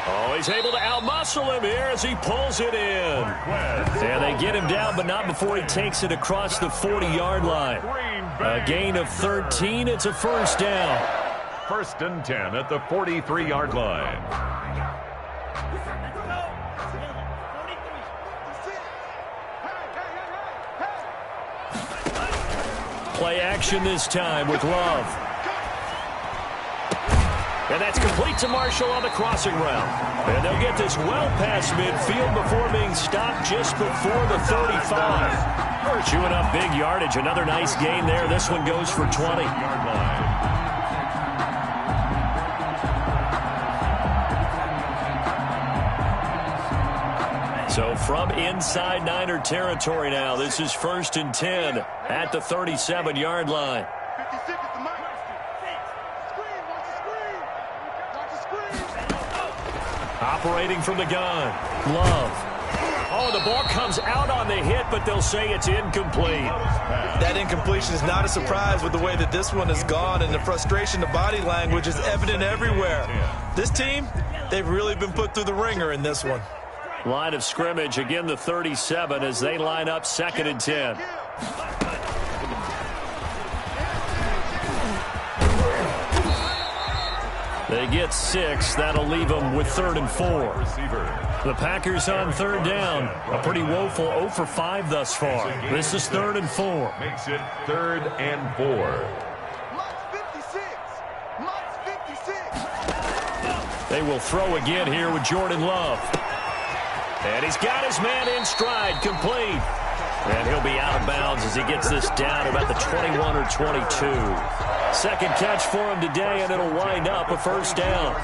Oh, he's able to outmuscle him here as he pulls it in. And they get him down, but not before he takes it across the 40-yard line. A gain of 13. It's a 1st down.
1st and 10 at the 43-yard line.
Play action this time with Love. And that's complete to Marshall on the crossing route. And they'll get this well past midfield before being stopped just before the 35. Chewing up big yardage. Another nice gain there. This one goes for 20. So from inside Niner territory now, this is 1st and 10 at the 37-yard line.
56 is the mark. Screen, watch the screen. Watch the screen.
Operating from the gun. Love. Oh, the ball comes out on the hit, but they'll say it's incomplete.
That incompletion is not a surprise with the way that this one has gone, and the frustration, the body language is evident everywhere. This team, they've really been put through the ringer in this one.
Line of scrimmage, again the 37 as they line up 2nd and 10. They get 6. That'll leave them with 3rd and 4. The Packers on 3rd down. A pretty woeful 0 for 5 thus far. This is 3rd and 4.
Makes it 3rd and 4.
Mott's 56.
They will throw again here with Jordan Love. And he's got his man in stride, complete. And he'll be out of bounds as he gets this down about the 21 or 22. 2nd catch for him today, and it'll wind up a 1st down.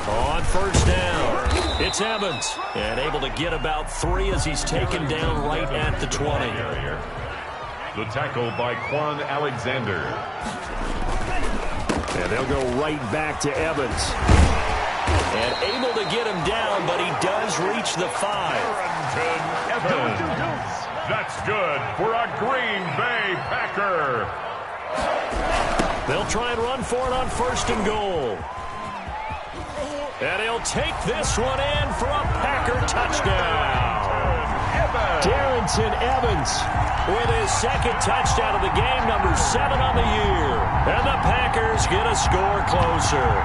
On 1st down. It's Evans, and able to get about 3 as he's taken down right at the 20.
The tackle by Quan Alexander.
And they'll go right back to Evans. And able to get him down, but he does reach the 5.
Evans. That's good for a Green Bay Packer.
They'll try and run for it on 1st and goal. And he'll take this one in for a Packer touchdown. Darrington Evans with his 2nd touchdown of the game, number 7 on the year. And the Packers get a score closer.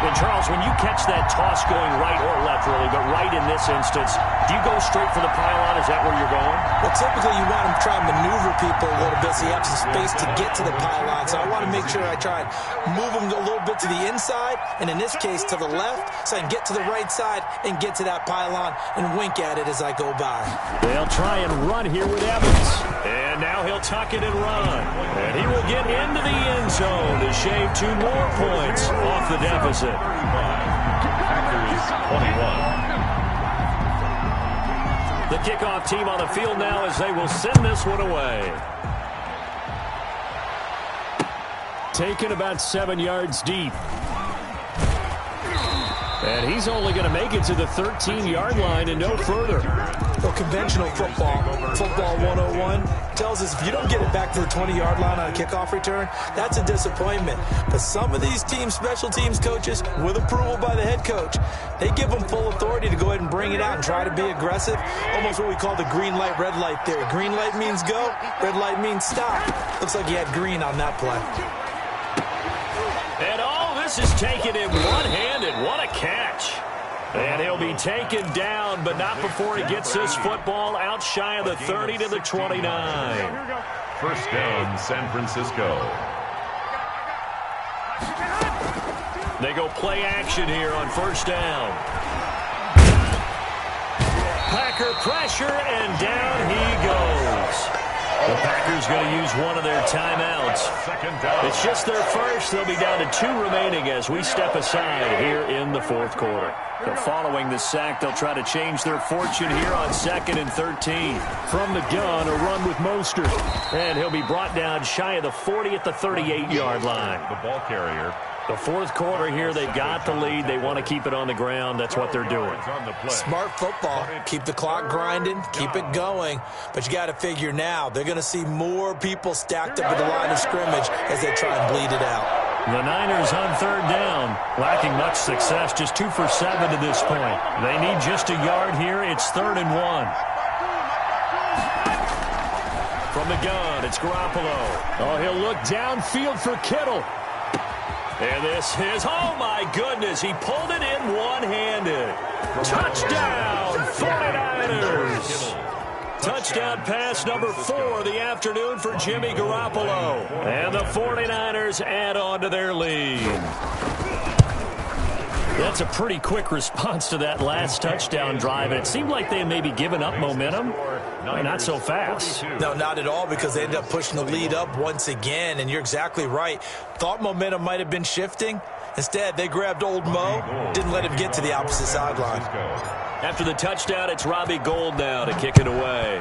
And Charles, when you catch that toss going right or left, really, but right in this instance, do you go straight for the pylon? Is that where you're going?
Well, typically you want to try and maneuver people a little bit so you have some space to get to the pylon. So I want to make sure I try and move them a little bit to the inside, and in this case to the left, so I can get to the right side and get to that pylon and wink at it as I go by.
They'll try and run here with Evans. And now he'll tuck it and run. And he will get into the end zone to shave 2 more points off the deficit.
Packers 21.
The kickoff team on the field now as they will send this one away. Taken about 7 yards deep. And he's only going to make it to the 13-yard line and no further.
Well, conventional football 101, tells us if you don't get it back to the 20-yard line on a kickoff return, that's a disappointment. But some of these teams, special teams coaches, with approval by the head coach, they give them full authority to go ahead and bring it out and try to be aggressive. Almost what we call the green light, red light theory. Green light means go, red light means stop. Looks like he had green on that play.
And all this is taken in one-handed. What a catch. And he'll be taken down, but not before he gets this football out shy of the 30 to the 29.
1st down, San Francisco.
They go play action here on 1st down. Packer pressure, and down he goes. The Packers going to use one of their timeouts.
2nd down.
It's just their first. They'll be down to 2 remaining as we step aside here in the 4th quarter. They're following the sack. They'll try to change their fortune here on 2nd and 13. From the gun, a run with Mostert. And he'll be brought down shy of the 40 at the 38-yard line.
The ball carrier.
The 4th quarter here, they've got the lead. They want to keep it on the ground. That's what they're doing.
Smart football. Keep the clock grinding. Keep it going. But you got to figure now, they're going to see more people stacked up at the line of scrimmage as they try and bleed it out.
The Niners on 3rd down, lacking much success, just 2 for 7 to this point. They need just a yard here. It's 3rd and 1. From the gun, it's Garoppolo. Oh, he'll look downfield for Kittle. And this is, oh my goodness, he pulled it in one-handed. Touchdown, 49ers. Touchdown pass number 4 of the afternoon for Jimmy Garoppolo. And the 49ers add on to their lead. That's a pretty quick response to that last touchdown drive. And it seemed like they may be giving up momentum. Not so fast.
No, not at all, because they ended up pushing the lead up once again. And you're exactly right. Thought momentum might have been shifting. Instead, they grabbed old Mo, didn't let him get to the opposite sideline.
After the touchdown, it's Robbie Gould now to kick it away.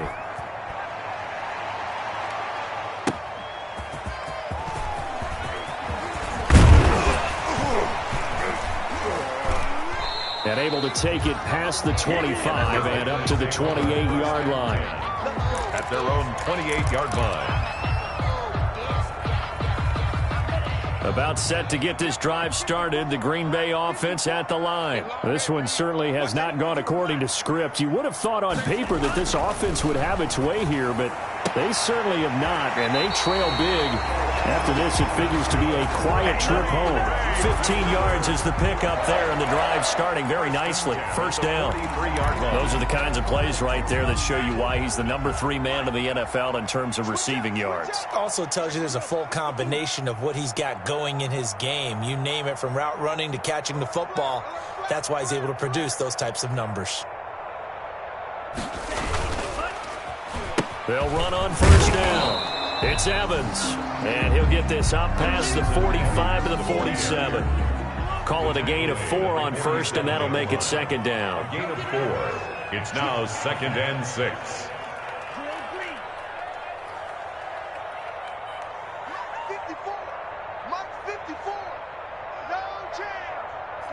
And able to take it past the 25 and up to the 28-yard line.
At their own 28-yard line.
About set to get this drive started, the Green Bay offense at the line. This one certainly has not gone according to script. You would have thought on paper that this offense would have its way here, but they certainly have not, and they trail big. After this, it figures to be a quiet trip home. 15 yards is the pickup there, and the drive starting very nicely. 1st down. Those are the kinds of plays right there that show you why he's the number 3 man in the NFL in terms of receiving yards.
Also tells you there's a full combination of what he's got going in his game. You name it, from route running to catching the football. That's why he's able to produce those types of numbers.
They'll run on 1st down. It's Evans, and he'll get this up past the 45 to the 47. Call it a gain of 4 on 1st, and that'll make it 2nd down.
Gain of 4. It's now 2nd and 6.
54. Mike 54. No chance.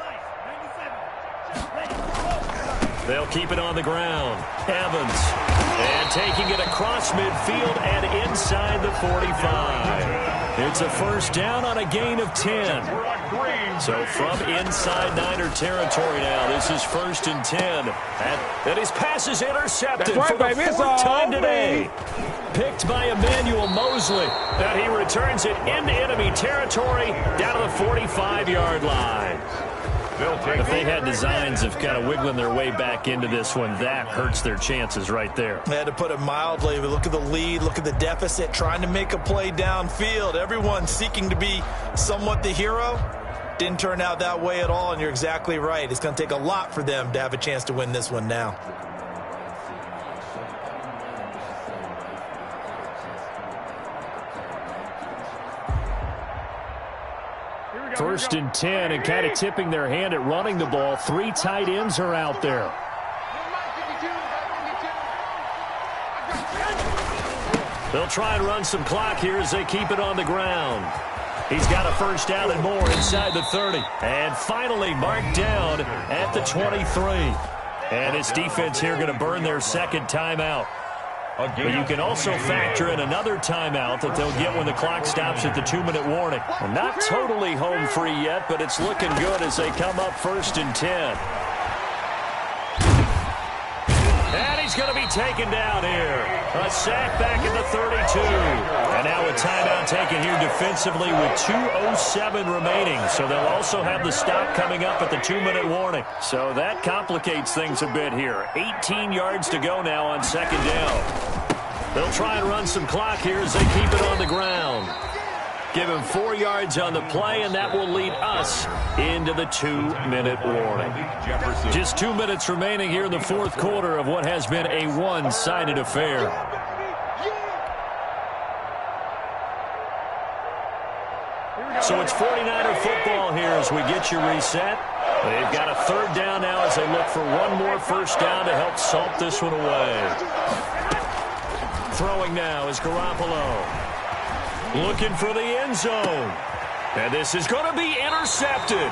They'll keep it on the ground. Evans. And taking it across midfield and inside the 45. It's a first down on a gain of 10. So from inside Niner territory now, this is 1st and 10. And his pass is intercepted for the 4th time today. Picked by Emmanuel Mosley. And he returns it into enemy territory down to the 45-yard line. If they had designs of kind of wiggling their way back into this one, that hurts their chances right there.
They had to put it mildly. But look at the lead, look at the deficit, trying to make a play downfield. Everyone seeking to be somewhat the hero. Didn't turn out that way at all, and you're exactly right. It's going to take a lot for them to have a chance to win this one now.
First and 10, and kind of tipping their hand at running the ball. 3 tight ends are out there. They'll try and run some clock here as they keep it on the ground. He's got a first down and more inside the 30. And finally marked down at the 23. And his defense here going to burn their 2nd timeout. But you can also factor in another timeout that they'll get when the clock stops at the 2-minute warning. Well, not totally home free yet, but it's looking good as they come up 1st and 10. And he's going to be taken down here. A sack back at the 32. And now a timeout taken here defensively with 2:07 remaining. So they'll also have the stop coming up at the 2-minute warning. So that complicates things a bit here. 18 yards to go now on 2nd down. They'll try and run some clock here as they keep it on the ground. Give him 4 yards on the play, and that will lead us into the 2-minute warning. Just 2 minutes remaining here in the 4th quarter of what has been a one-sided affair. So it's 49er football here as we get you reset. They've got a 3rd down now as they look for one more first down to help salt this one away. Throwing now is Garoppolo. Looking for the end zone. And this is going to be intercepted.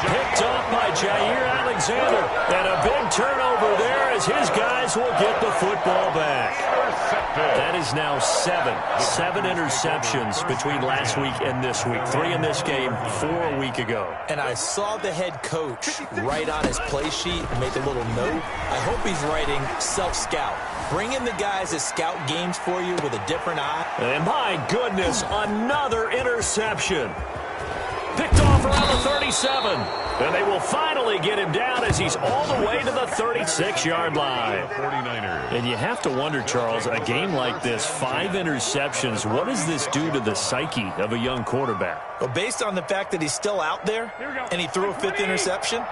Picked off by Jair Alexander. And a big turnover there as his guys will get the football back. That is now 7 interceptions between last week and this week. 3 in this game, 4 a week ago.
And I saw the head coach write on his play sheet, make a little note. I hope he's writing self-scout. Bring in the guys that scout games for you with a different eye.
And my goodness, another interception. Picked off around the 37. And they will finally get him down as he's all the way to the 36-yard line.
49ers.
And you have to wonder, Charles, a game like this, 5 interceptions, what does this do to the psyche of a young quarterback?
Well, based on the fact that he's still out there and he threw a 5th interception,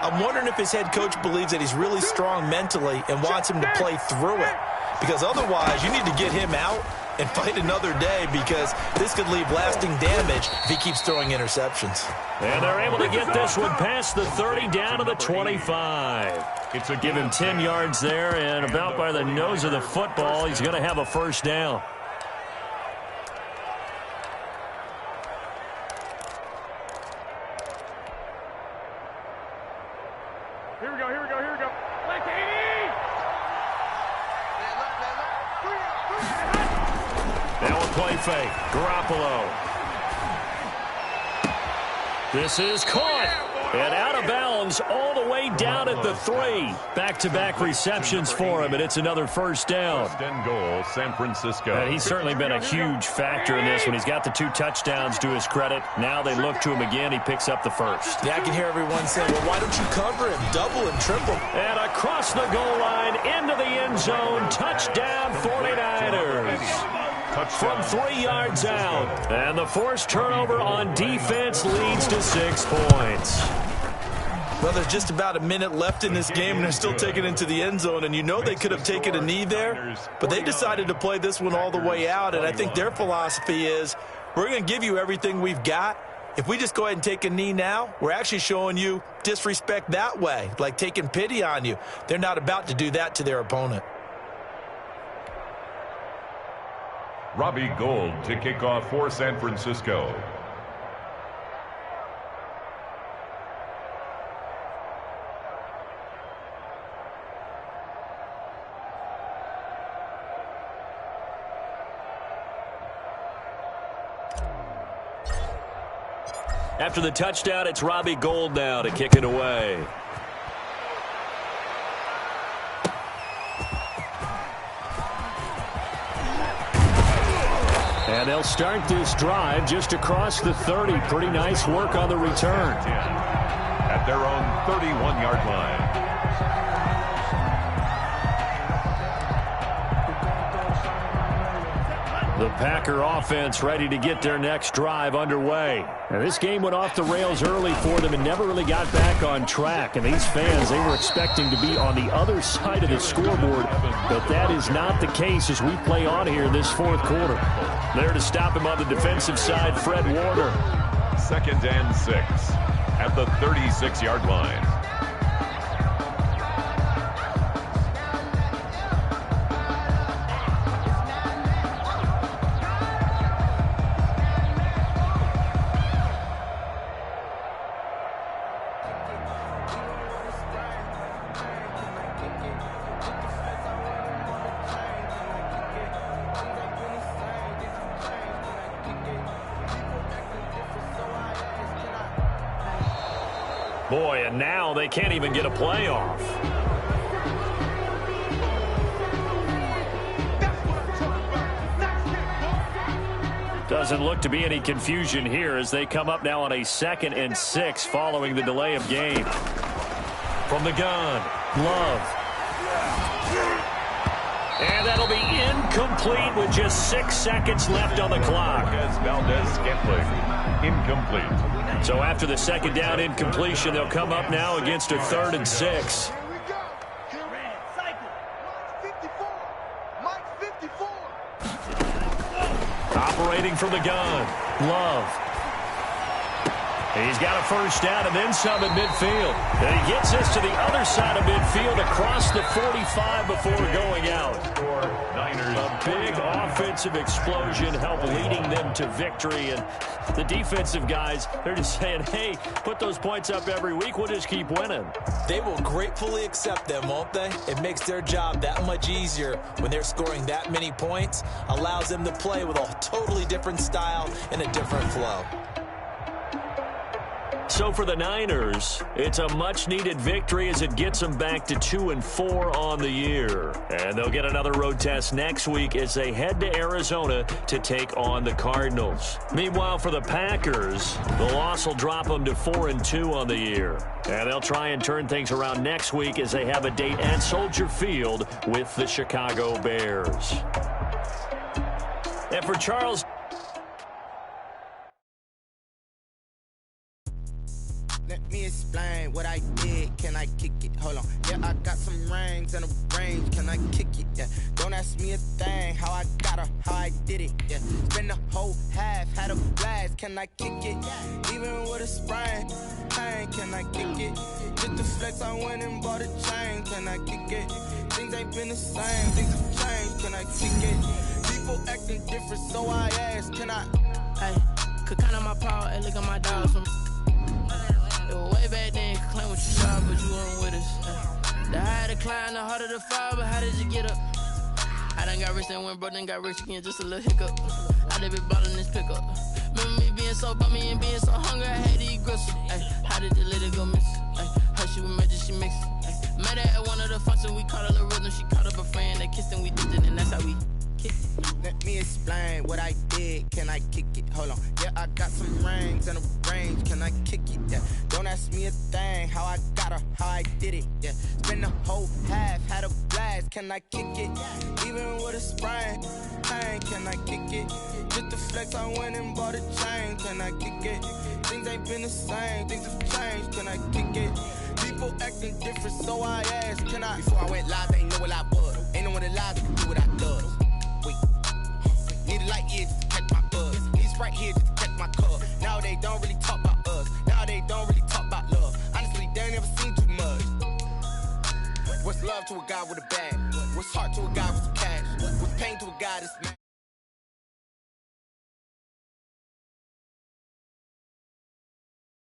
I'm wondering if his head coach believes that he's really strong mentally and wants him to play through it. Because otherwise, you need to get him out and fight another day, because this could leave lasting damage if he keeps throwing interceptions.
And they're able to get this one past the 30 down to the 25. Give him 10 yards there, and about by the nose of the football, he's going to have a first down.
Here we go. Like 80!
Now a play fake. Garoppolo. This is caught. And out of bounds all the way down at the 3. Back-to-back receptions for him, and it's another first down.
First and goal, San Francisco.
And he's certainly been a huge factor in this one. He's got the 2 touchdowns to his credit. Now they look to him again. He picks up the first.
Yeah, I can hear everyone saying, well, why don't you cover him? Double and triple.
And across the goal line, into the end zone. Touchdown, 49ers. From 3 yards out. And the forced turnover on defense leads to 6 points.
Well, there's just about a minute left in this game, and they're still taking it into the end zone. And you know they could have taken a knee there, but they decided to play this one all the way out. And I think their philosophy is, we're going to give you everything we've got. If we just go ahead and take a knee now, we're actually showing you disrespect that way, like taking pity on you. They're not about to do that to their opponent.
Robbie Gould to kick off for San Francisco.
After the touchdown, it's Robbie Gould now to kick it away. And they'll start this drive just across the 30. Pretty nice work on the return.
At their own 31-yard line.
The Packer offense ready to get their next drive underway. And this game went off the rails early for them and never really got back on track. And these fans, they were expecting to be on the other side of the scoreboard. But that is not the case as we play on here in this fourth quarter. There to stop him on the defensive side, Fred Warner.
2nd and 6 at the 36-yard line.
Boy, and now they can't even get a playoff. Doesn't look to be any confusion here as they come up now on a 2nd and 6 following the delay of game. From the gun, Love. And that'll be incomplete with just 6 seconds left on the clock.
Valdez-Scantling, incomplete.
So after the 2nd down incompletion, they'll come up now against a 3rd and 6. Operating from the gun, Love. He's got a first down and then some at midfield. And he gets us to the other side of midfield across the 45 before going out. A big offensive explosion helped leading them to victory. And the defensive guys, they're just saying, hey, put those points up every week. We'll just keep winning.
They will gratefully accept them, won't they? It makes their job that much easier when they're scoring that many points. Allows them to play with a totally different style and a different flow.
So for the Niners, it's a much-needed victory as it gets them back to 2-4 on the year. And they'll get another road test next week as they head to Arizona to take on the Cardinals. Meanwhile, for the Packers, the loss will drop them to 4-2 on the year. And they'll try and turn things around next week as they have a date at Soldier Field with the Chicago Bears. And for Charles...
Let me explain what I did. Can I kick it? Hold on. Yeah, I got some rings and a range. Can I kick it? Yeah. Don't ask me a thing. How I got her, how I did it. Yeah. Spend the whole half, had a blast. Can I kick it? Even with a sprain. Pain, can I kick it? Just to flex, I went and bought a chain. Can I kick it? Things ain't been the same. Things have changed. Can I kick it? People acting different, so I asked. Can I?
Hey, could count on my power and look at my dogs from. Way back then, claim what you saw, but you weren't with us. The higher the climb, the harder the fall, but how did you get up? I done got rich and went broke, then got rich again, just a little hiccup. I done been ballin' this pickup. Remember me being so bummy and being so hungry, I had to eat gristle. How did the lady go miss? Her she was magic, she mixed. Met her at one of the functions, we caught her the rhythm, she caught up a friend, they kissed and we did it, and that's how we kicked it.
Let me explain what I did. Can I kick it? Hold on. Yeah, I got some rings and a range. Can I kick it? Yeah. Don't ask me a thing. How I got her, how I did it. Yeah. Spend the whole half, had a blast. Can I kick it? Even with a sprain. Pain, can I kick it? Just to flex, I went and bought a chain. Can I kick it? Things ain't been the same. Things have changed. Can I kick it? People acting different, so I asked. Can I? Before I went live, they ain't know what I was. Ain't no one alive that can do what I does. Wait. Need a light here just to catch my buzz. Need Sprite here just to catch my cup. Now they don't really talk about us. Now they don't really talk about love. Honestly, they ain't never seen too much. What's love to a guy with a bag? What's heart to a guy with some cash? What's pain to a guy that's mad?